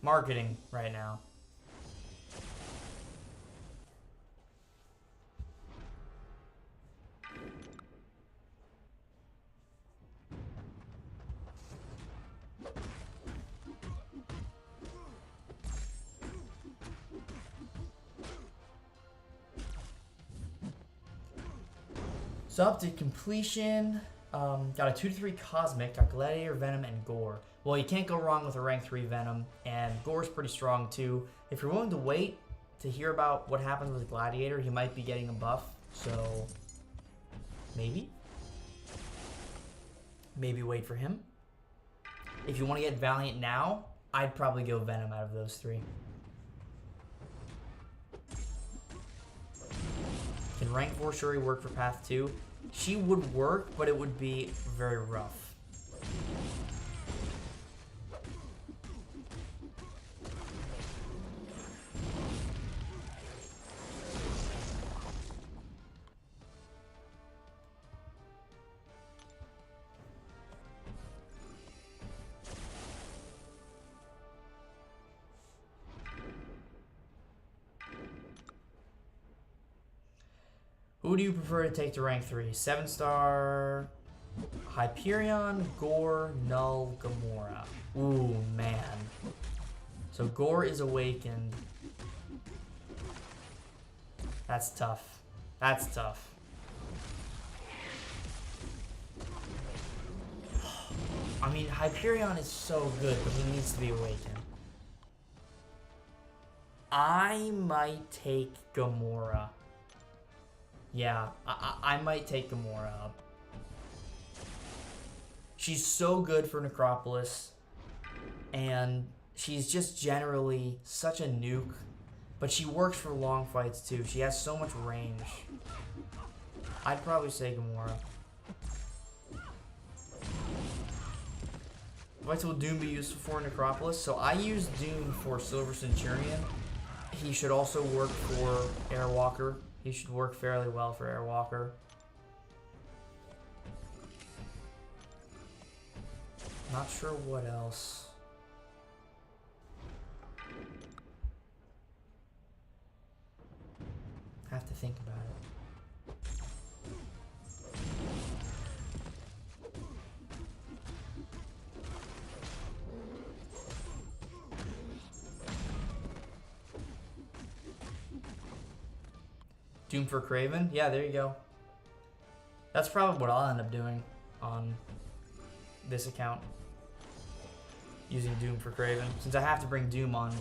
S1: Marketing right now. So up to completion, got a 2-3 Cosmic, got Gladiator, Venom, and Gore. Well, you can't go wrong with a rank 3 Venom, and Gore's pretty strong too. If you're willing to wait to hear about what happens with Gladiator, he might be getting a buff, so maybe wait for him. If you want to get Valiant now, I'd probably go Venom out of those 3. Can rank 4 Shuri work for Path 2? She would work, but it would be very rough. Who do you prefer to take to rank 3? 7-star Hyperion, Gore, Null, Gamora. Ooh, man. So Gore is awakened. That's tough. That's tough. I mean, Hyperion is so good, but he needs to be awakened. I might take Gamora. Yeah, I might take Gamora up. She's so good for Necropolis, and she's just generally such a nuke, but she works for long fights too. She has so much range. I'd probably say Gamora. What will Doom be useful for Necropolis? So I use Doom for Silver Centurion. He should also work for Airwalker. He should work fairly well for Airwalker. Not sure what else. Have to think about it. Doom for Craven? Yeah, there you go. That's probably what I'll end up doing on this account. Using Doom for Craven. Since I have to bring Doom on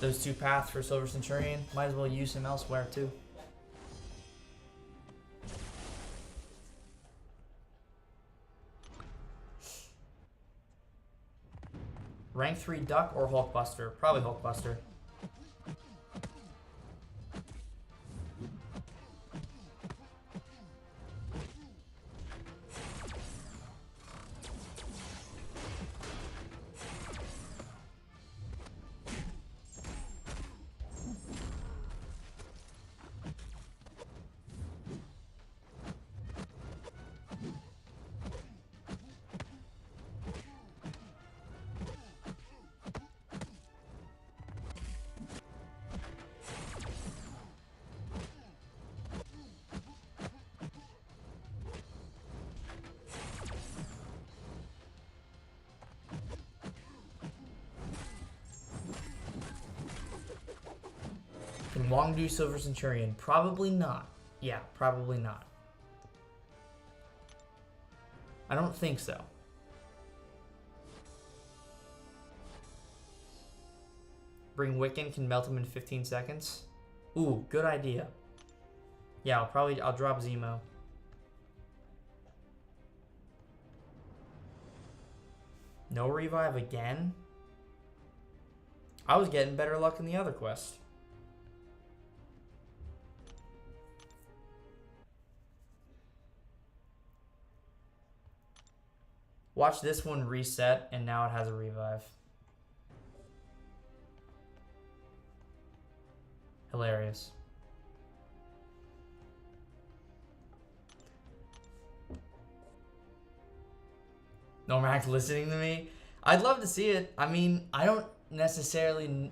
S1: those 2 paths for Silver Centurion, might as well use him elsewhere too. Rank 3 Duck or Hulkbuster? Probably Hulkbuster. Can Wong do Silver Centurion? Probably not. Yeah, probably not. I don't think so. Bring Wiccan, can melt him in 15 seconds. Ooh, good idea. Yeah, I'll drop Zemo. No revive again? I was getting better luck in the other quest. Watch this one reset, and now it has a revive. Hilarious. Normac listening to me? I'd love to see it. I mean, I don't necessarily...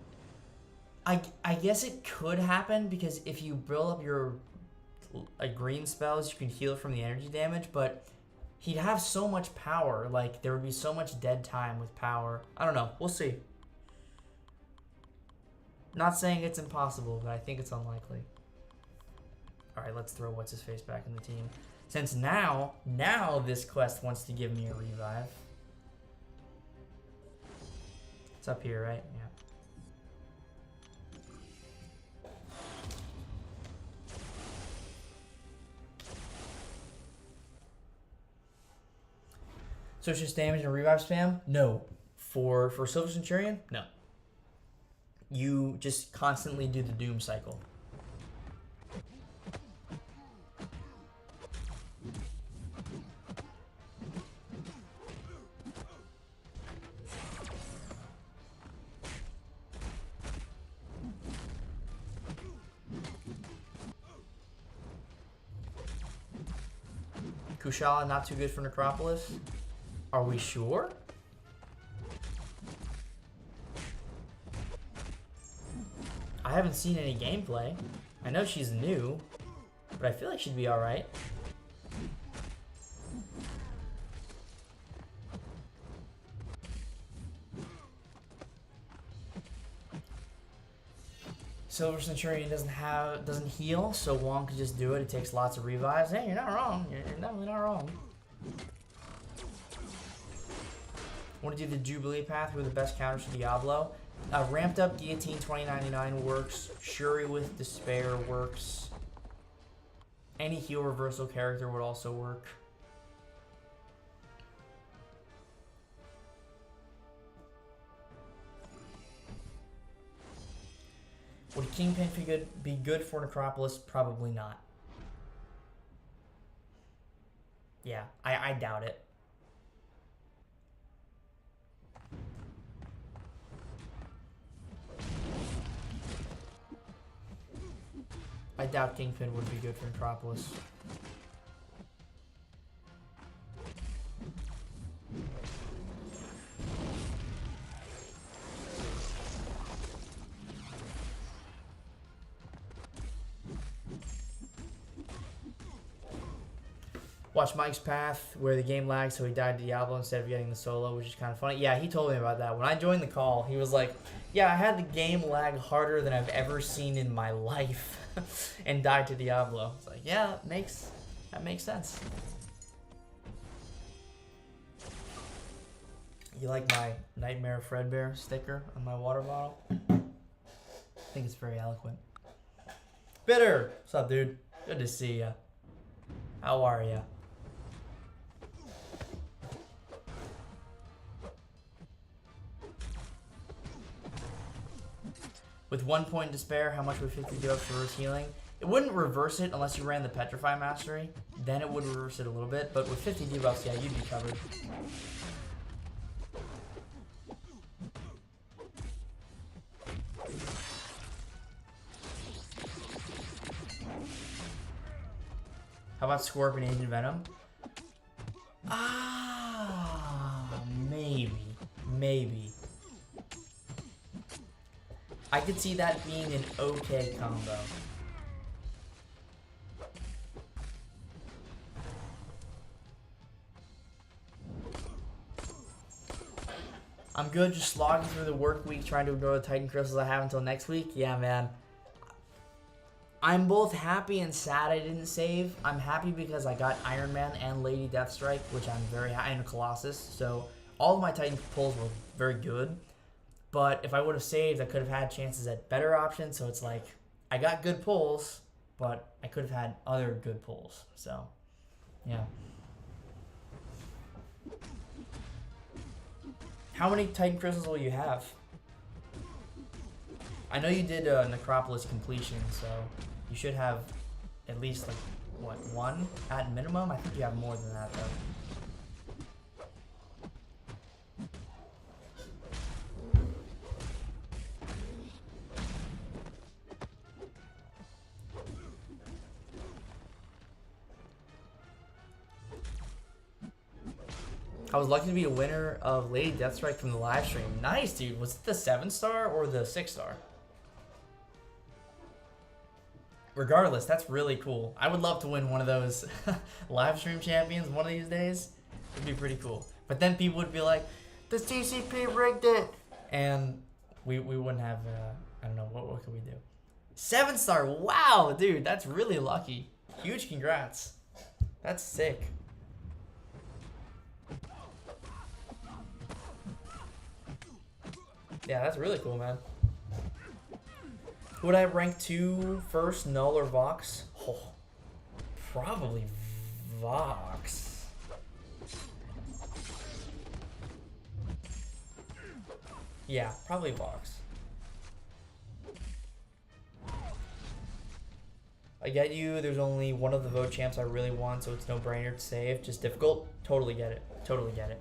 S1: I guess it could happen, because if you build up your green spells, you can heal from the energy damage, but... He'd have so much power, like, there would be so much dead time with power. I don't know, we'll see. Not saying it's impossible, but I think it's unlikely. Alright, let's throw What's-His-Face back in the team. Since now this quest wants to give me a revive. It's up here, right? Yeah. So it's just damage and revive spam? No. For Silver Centurion? No. You just constantly do the Doom cycle. Kushala not too good for Necropolis? Are we sure? I haven't seen any gameplay. I know she's new, but I feel like she'd be alright. Silver Centurion doesn't heal, so Wong could just do it. It takes lots of revives. Hey, you're not wrong. You're definitely not wrong. Want to do the Jubilee path? Who are the best counters for Diablo? Ramped up Guillotine 2099 works. Shuri with Despair works. Any heal reversal character would also work. Would Kingpin be good for Necropolis? Probably not. Yeah, I doubt it. I doubt Kingpin would be good for Necropolis. Watch Mike's path where the game lagged, so he died to Diablo instead of getting the solo, which is kind of funny. Yeah, he told me about that. When I joined the call, he was like, yeah, I had the game lag harder than I've ever seen in my life and died to Diablo. It's like, yeah, that makes sense. You like my Nightmare Fredbear sticker on my water bottle? I think it's very eloquent. Bitter! What's up, dude? Good to see ya. How are ya? With 1 point to spare, how much would 50 do up for reverse healing? It wouldn't reverse it unless you ran the Petrify Mastery. Then it would reverse it a little bit, but with 50 debuffs, yeah, you'd be covered. How about Scorpion Agent Venom? Maybe. I could see that being an okay combo. I'm good just slogging through the work week trying to ignore the Titan crystals I have until next week. Yeah, man. I'm both happy and sad I didn't save. I'm happy because I got Iron Man and Lady Deathstrike, which I'm very happy, and Colossus. So all of my Titan pulls were very good. But if I would have saved, I could have had chances at better options. So it's like, I got good pulls, but I could have had other good pulls. So, yeah. How many Titan crystals will you have? I know you did Necropolis completion, so you should have at least, like, what, 1 at minimum? I think you have more than that, though. I was lucky to be a winner of Lady Deathstrike from the live stream. Nice, dude. Was it the 7-star or the 6-star? Regardless, that's really cool. I would love to win one of those live stream champions one of these days. It'd be pretty cool. But then people would be like, the TCP rigged it. And we wouldn't have, I don't know, what could we do? 7-star, wow, dude, that's really lucky. Huge congrats. That's sick. Yeah, that's really cool, man. Would I rank 2 first, Null or Vox? Oh, probably Vox. Yeah, probably Vox. I get you, there's only one of the vote champs I really want, so it's no brainer to save. Just difficult. Totally get it. Totally get it.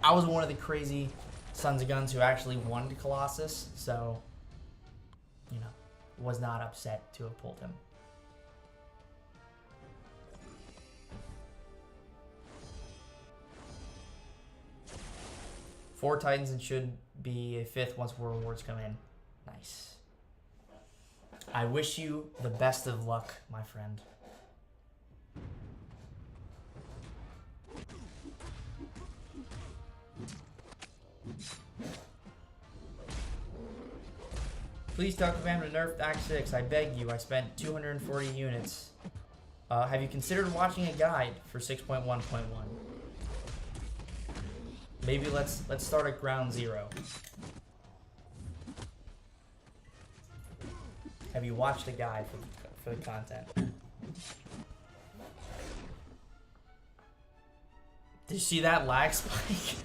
S1: I was one of the crazy Sons of Guns who actually won to Colossus, so, you know, was not upset to have pulled him. Four Titans and should be a 5th once war rewards come in. Nice. I wish you the best of luck, my friend. Please tell Kabam to nerf Act 6. I beg you. I spent 240 units. Have you considered watching a guide for 6.1.1? Maybe let's start at ground 0. Have you watched a guide for the content? Did you see that lag spike?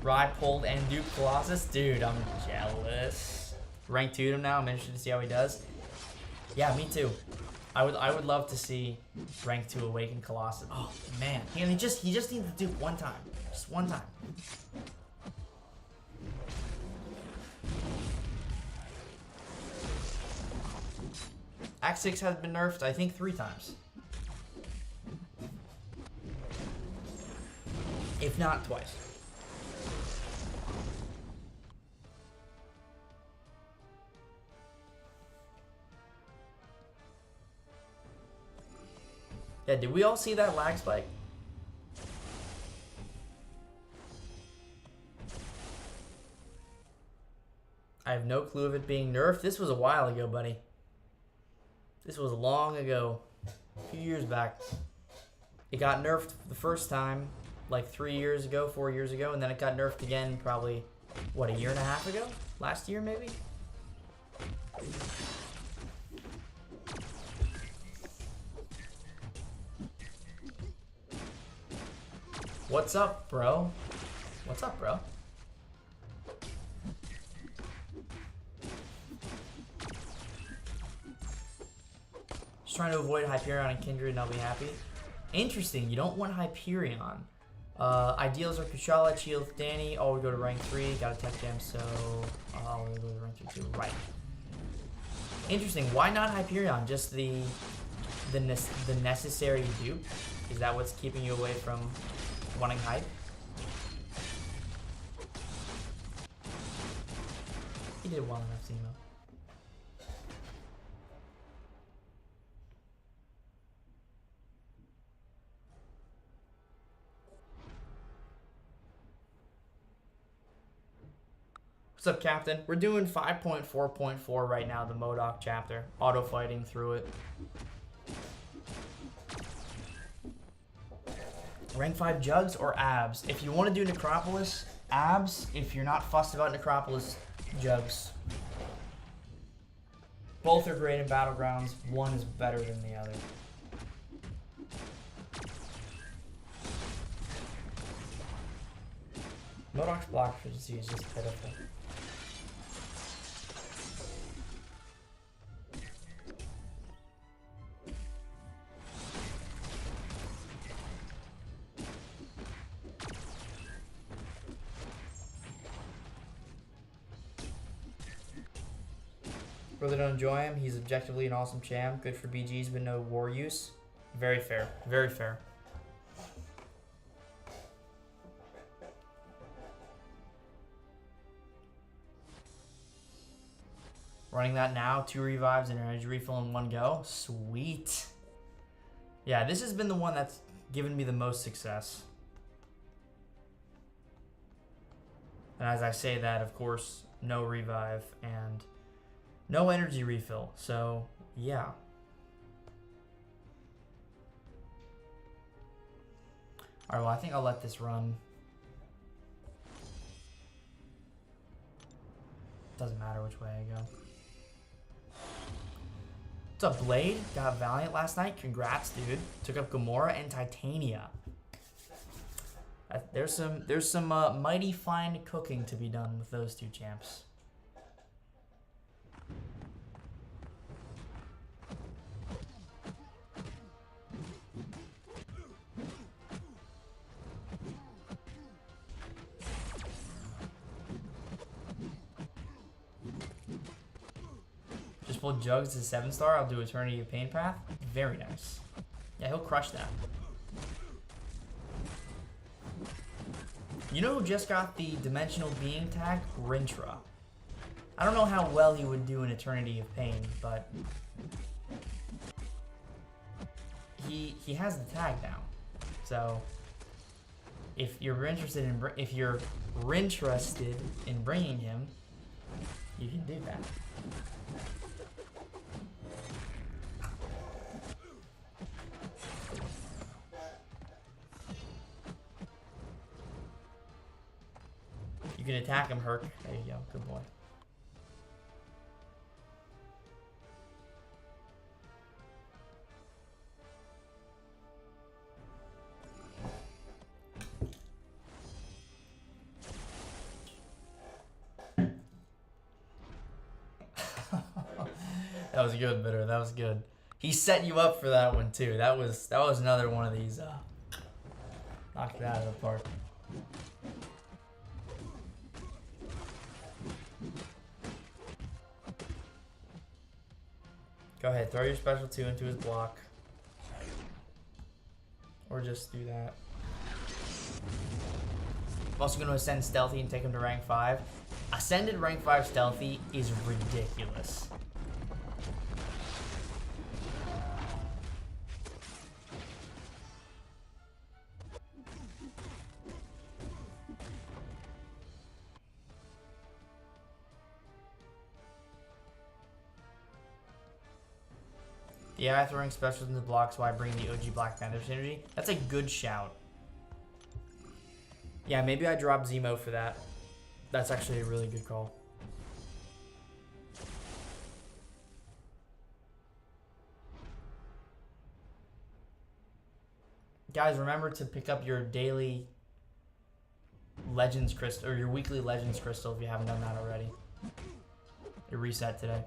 S1: Rye pulled and Duke Colossus? Dude, I'm jealous. Rank 2'd him now. I'm interested to see how he does. Yeah, me too. I would love to see rank 2 Awakened Colossus. Oh man. He just needs to do one time. Just one time. Act 6 has been nerfed, I think, 3 times. If not twice. Yeah, did we all see that lag spike? I have no clue of it being nerfed. This was a while ago, buddy. This was long ago. A few years back. It got nerfed the first time, like 3 years ago, 4 years ago, and then it got nerfed again probably, what, a year and a half ago? Last year, maybe? What's up, bro? What's up, bro? Just trying to avoid Hyperion and Kindred and I'll be happy. Interesting, you don't want Hyperion. Ideals are Kushala, Shield, Danny. All would go to rank 3. Got a tech gem, so I'll go to rank 3 too. Right. Interesting. Why not Hyperion? Just the necessary dupe? Is that what's keeping you away from wanting hype? He did well enough, Zemo. What's up, Captain? We're doing 5.4.4 right now, the MODOK chapter. Auto fighting through it. Rank 5 jugs or abs? If you want to do Necropolis, abs. If you're not fussed about Necropolis, jugs. Both are great in Battlegrounds. One is better than the other. MODOK's block efficiency is just pitiful. Really don't enjoy him. He's objectively an awesome champ. Good for BGs, but no war use. Very fair. Very fair. Running that now. 2 revives and an energy refill in one go. Sweet. Yeah, this has been the one that's given me the most success. And as I say that, of course, no revive and no energy refill, so yeah. Alright, well, I think I'll let this run. Doesn't matter which way I go. What's up, Blade? Got Valiant last night. Congrats, dude. Took up Gamora and Titania. There's some mighty fine cooking to be done with those two champs. Just pull Jugs to 7-star. I'll do Eternity of Pain Path. Very nice. Yeah, he'll crush that. You know who just got the Dimensional Being tag? Rintra. I don't know how well he would do in Eternity of Pain, but he has the tag now. So if you're interested in bringing him, you can do that. You can attack him, Herc. There you go. Good boy. That was good, Bitter. That was good. He set you up for that one too. That was another one of these. Knocked it out of the park. Go ahead, throw your special 2 into his block. Or just do that. I'm also going to ascend Stealthy and take him to rank 5. Ascended rank 5 Stealthy is ridiculous. Yeah, throwing specials into blocks while I bring the OG Black Panther synergy. That's a good shout. Yeah, maybe I drop Zemo for that. That's actually a really good call. Guys, remember to pick up your daily Legends Crystal, or your weekly Legends Crystal if you haven't done that already. It reset today.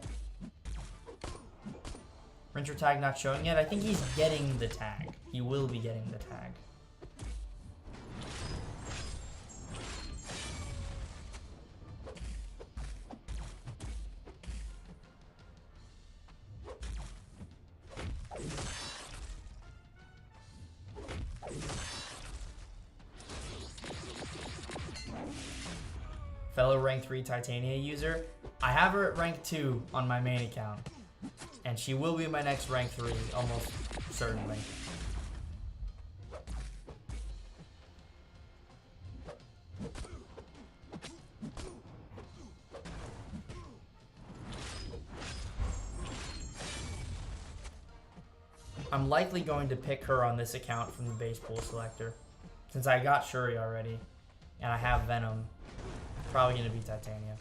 S1: Rincher tag not showing yet. I think he's getting the tag. He will be getting the tag. Fellow rank 3 Titania user. I have her at rank 2 on my main account. And she will be my next rank 3, almost certainly. I'm likely going to pick her on this account from the base pool selector. Since I got Shuri already, and I have Venom, probably going to be Titania.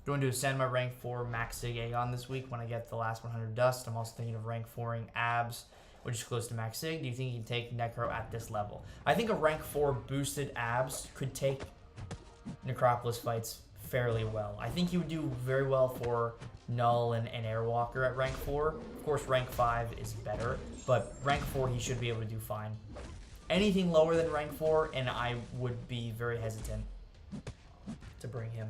S1: Going to ascend my rank 4 Max Sig Aegon this week when I get the last 100 dust. I'm also thinking of rank 4ing Abs, which is close to Max Sig. Do you think you can take Necro at this level? I think a rank 4 boosted Abs could take Necropolis fights fairly well. I think he would do very well for Null and Airwalker at rank 4. Of course, rank 5 is better, but rank 4 he should be able to do fine. Anything lower than rank 4, and I would be very hesitant to bring him.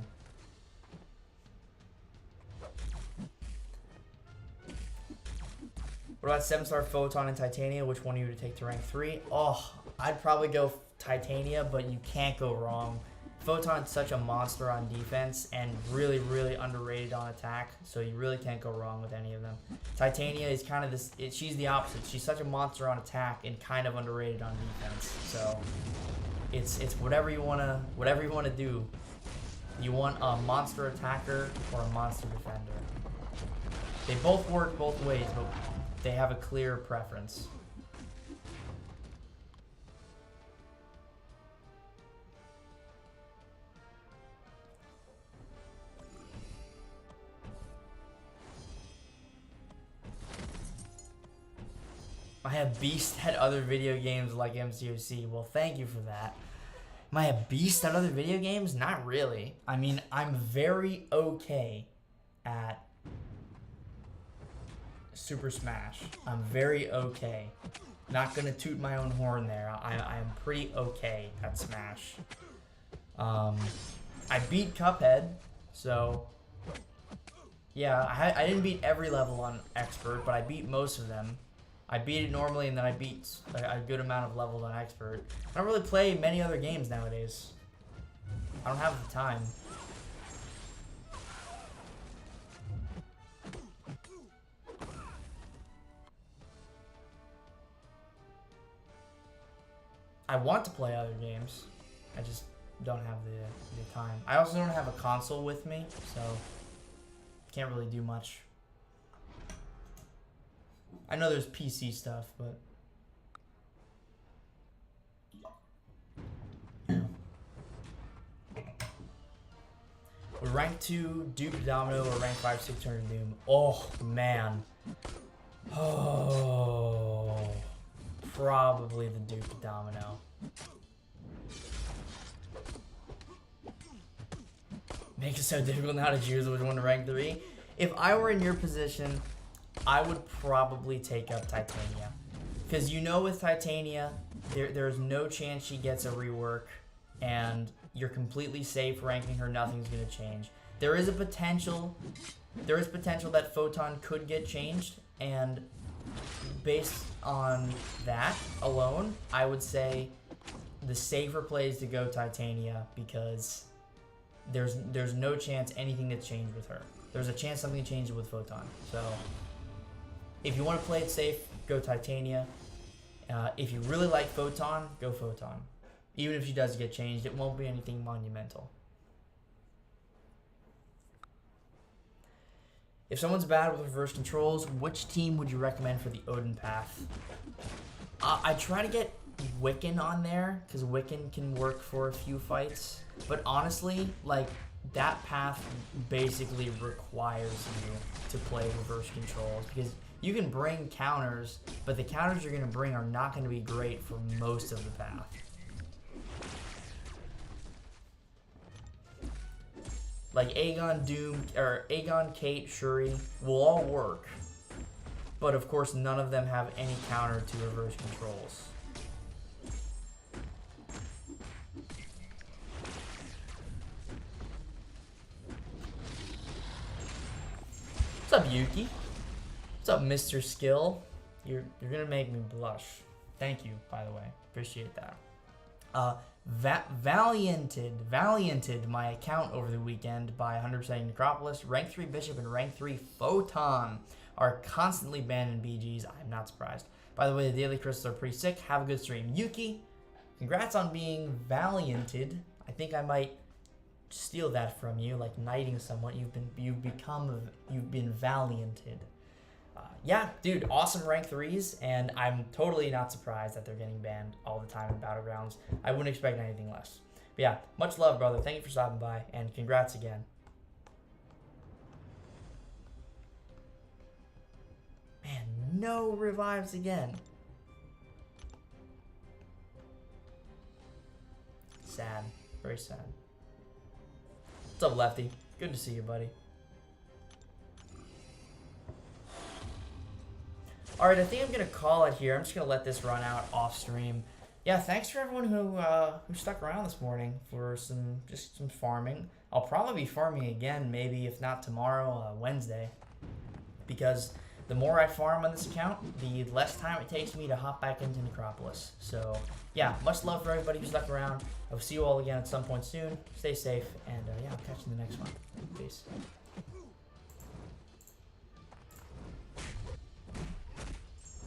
S1: What about 7-star Photon and Titania? Which one are you to take to rank 3? Oh, I'd probably go Titania, but you can't go wrong. Photon's such a monster on defense and really, really underrated on attack, so you really can't go wrong with any of them. Titania is kind of this, she's the opposite. She's such a monster on attack and kind of underrated on defense. So it's whatever you wanna do. You want a monster attacker or a monster defender. They both work both ways, but they have a clear preference. I have beast at other video games like MCOC. Well, thank you for that. Am I a beast at other video games? Not really. I mean, I'm very okay at Super Smash. I'm very okay. Not gonna toot my own horn there. I'm pretty okay at Smash. I beat Cuphead, so yeah, I didn't beat every level on Expert, but I beat most of them. I beat it normally, and then I beat a good amount of levels on Expert. I don't really play many other games nowadays. I don't have the time. I want to play other games. I just don't have the time. I also don't have a console with me, so can't really do much. I know there's PC stuff, but would rank 2 Duke Domino or rank 5 6 Turner Doom? Oh man. Oh, probably the Duke Domino. Make it so difficult now to choose which one to rank 3. If I were in your position, I would probably take up Titania. Because you know with Titania, there's no chance she gets a rework, and you're completely safe ranking her, nothing's going to change. There is potential that Photon could get changed, and based on that alone, I would say the safer play is to go Titania, because there's no chance anything gets changed with her. There's a chance something changes with Photon. So If you want to play it safe, go Titania. If you really like Photon, go Photon. Even if she does get changed, it won't be anything monumental. If someone's bad with reverse controls, which team would you recommend for the Odin path? I try to get Wiccan on there, because Wiccan can work for a few fights. But honestly, like, that path basically requires you to play reverse controls, because you can bring counters, but the counters you're going to bring are not going to be great for most of the path. Like Aegon, Doom, or Aegon, Kate, Shuri will all work, but of course none of them have any counter to reverse controls. What's up, Yuki? What's up, Mr. Skill? You're gonna make me blush. Thank you, by the way. Appreciate that. Valianted my account over the weekend by 100% Necropolis. Rank 3 Bishop and Rank 3 Photon are constantly banned in BGs. I'm not surprised. By the way, the daily crystals are pretty sick. Have a good stream. Yuki, congrats on being Valianted. I think I might steal that from you, like knighting someone. You've been Valianted. Yeah, dude, awesome rank 3s, and I'm totally not surprised that they're getting banned all the time in Battlegrounds. I wouldn't expect anything less. But yeah, much love, brother. Thank you for stopping by, and congrats again. Man, no revives again. Sad. Very sad. What's up, Lefty? Good to see you, buddy. Alright, I think I'm going to call it here. I'm just going to let this run out off stream. Yeah, thanks for everyone who stuck around this morning for some farming. I'll probably be farming again, maybe if not tomorrow, Wednesday. Because the more I farm on this account, the less time it takes me to hop back into Necropolis. So, yeah, much love for everybody who stuck around. I will see you all again at some point soon. Stay safe, and yeah, I'll catch you in the next one. Peace.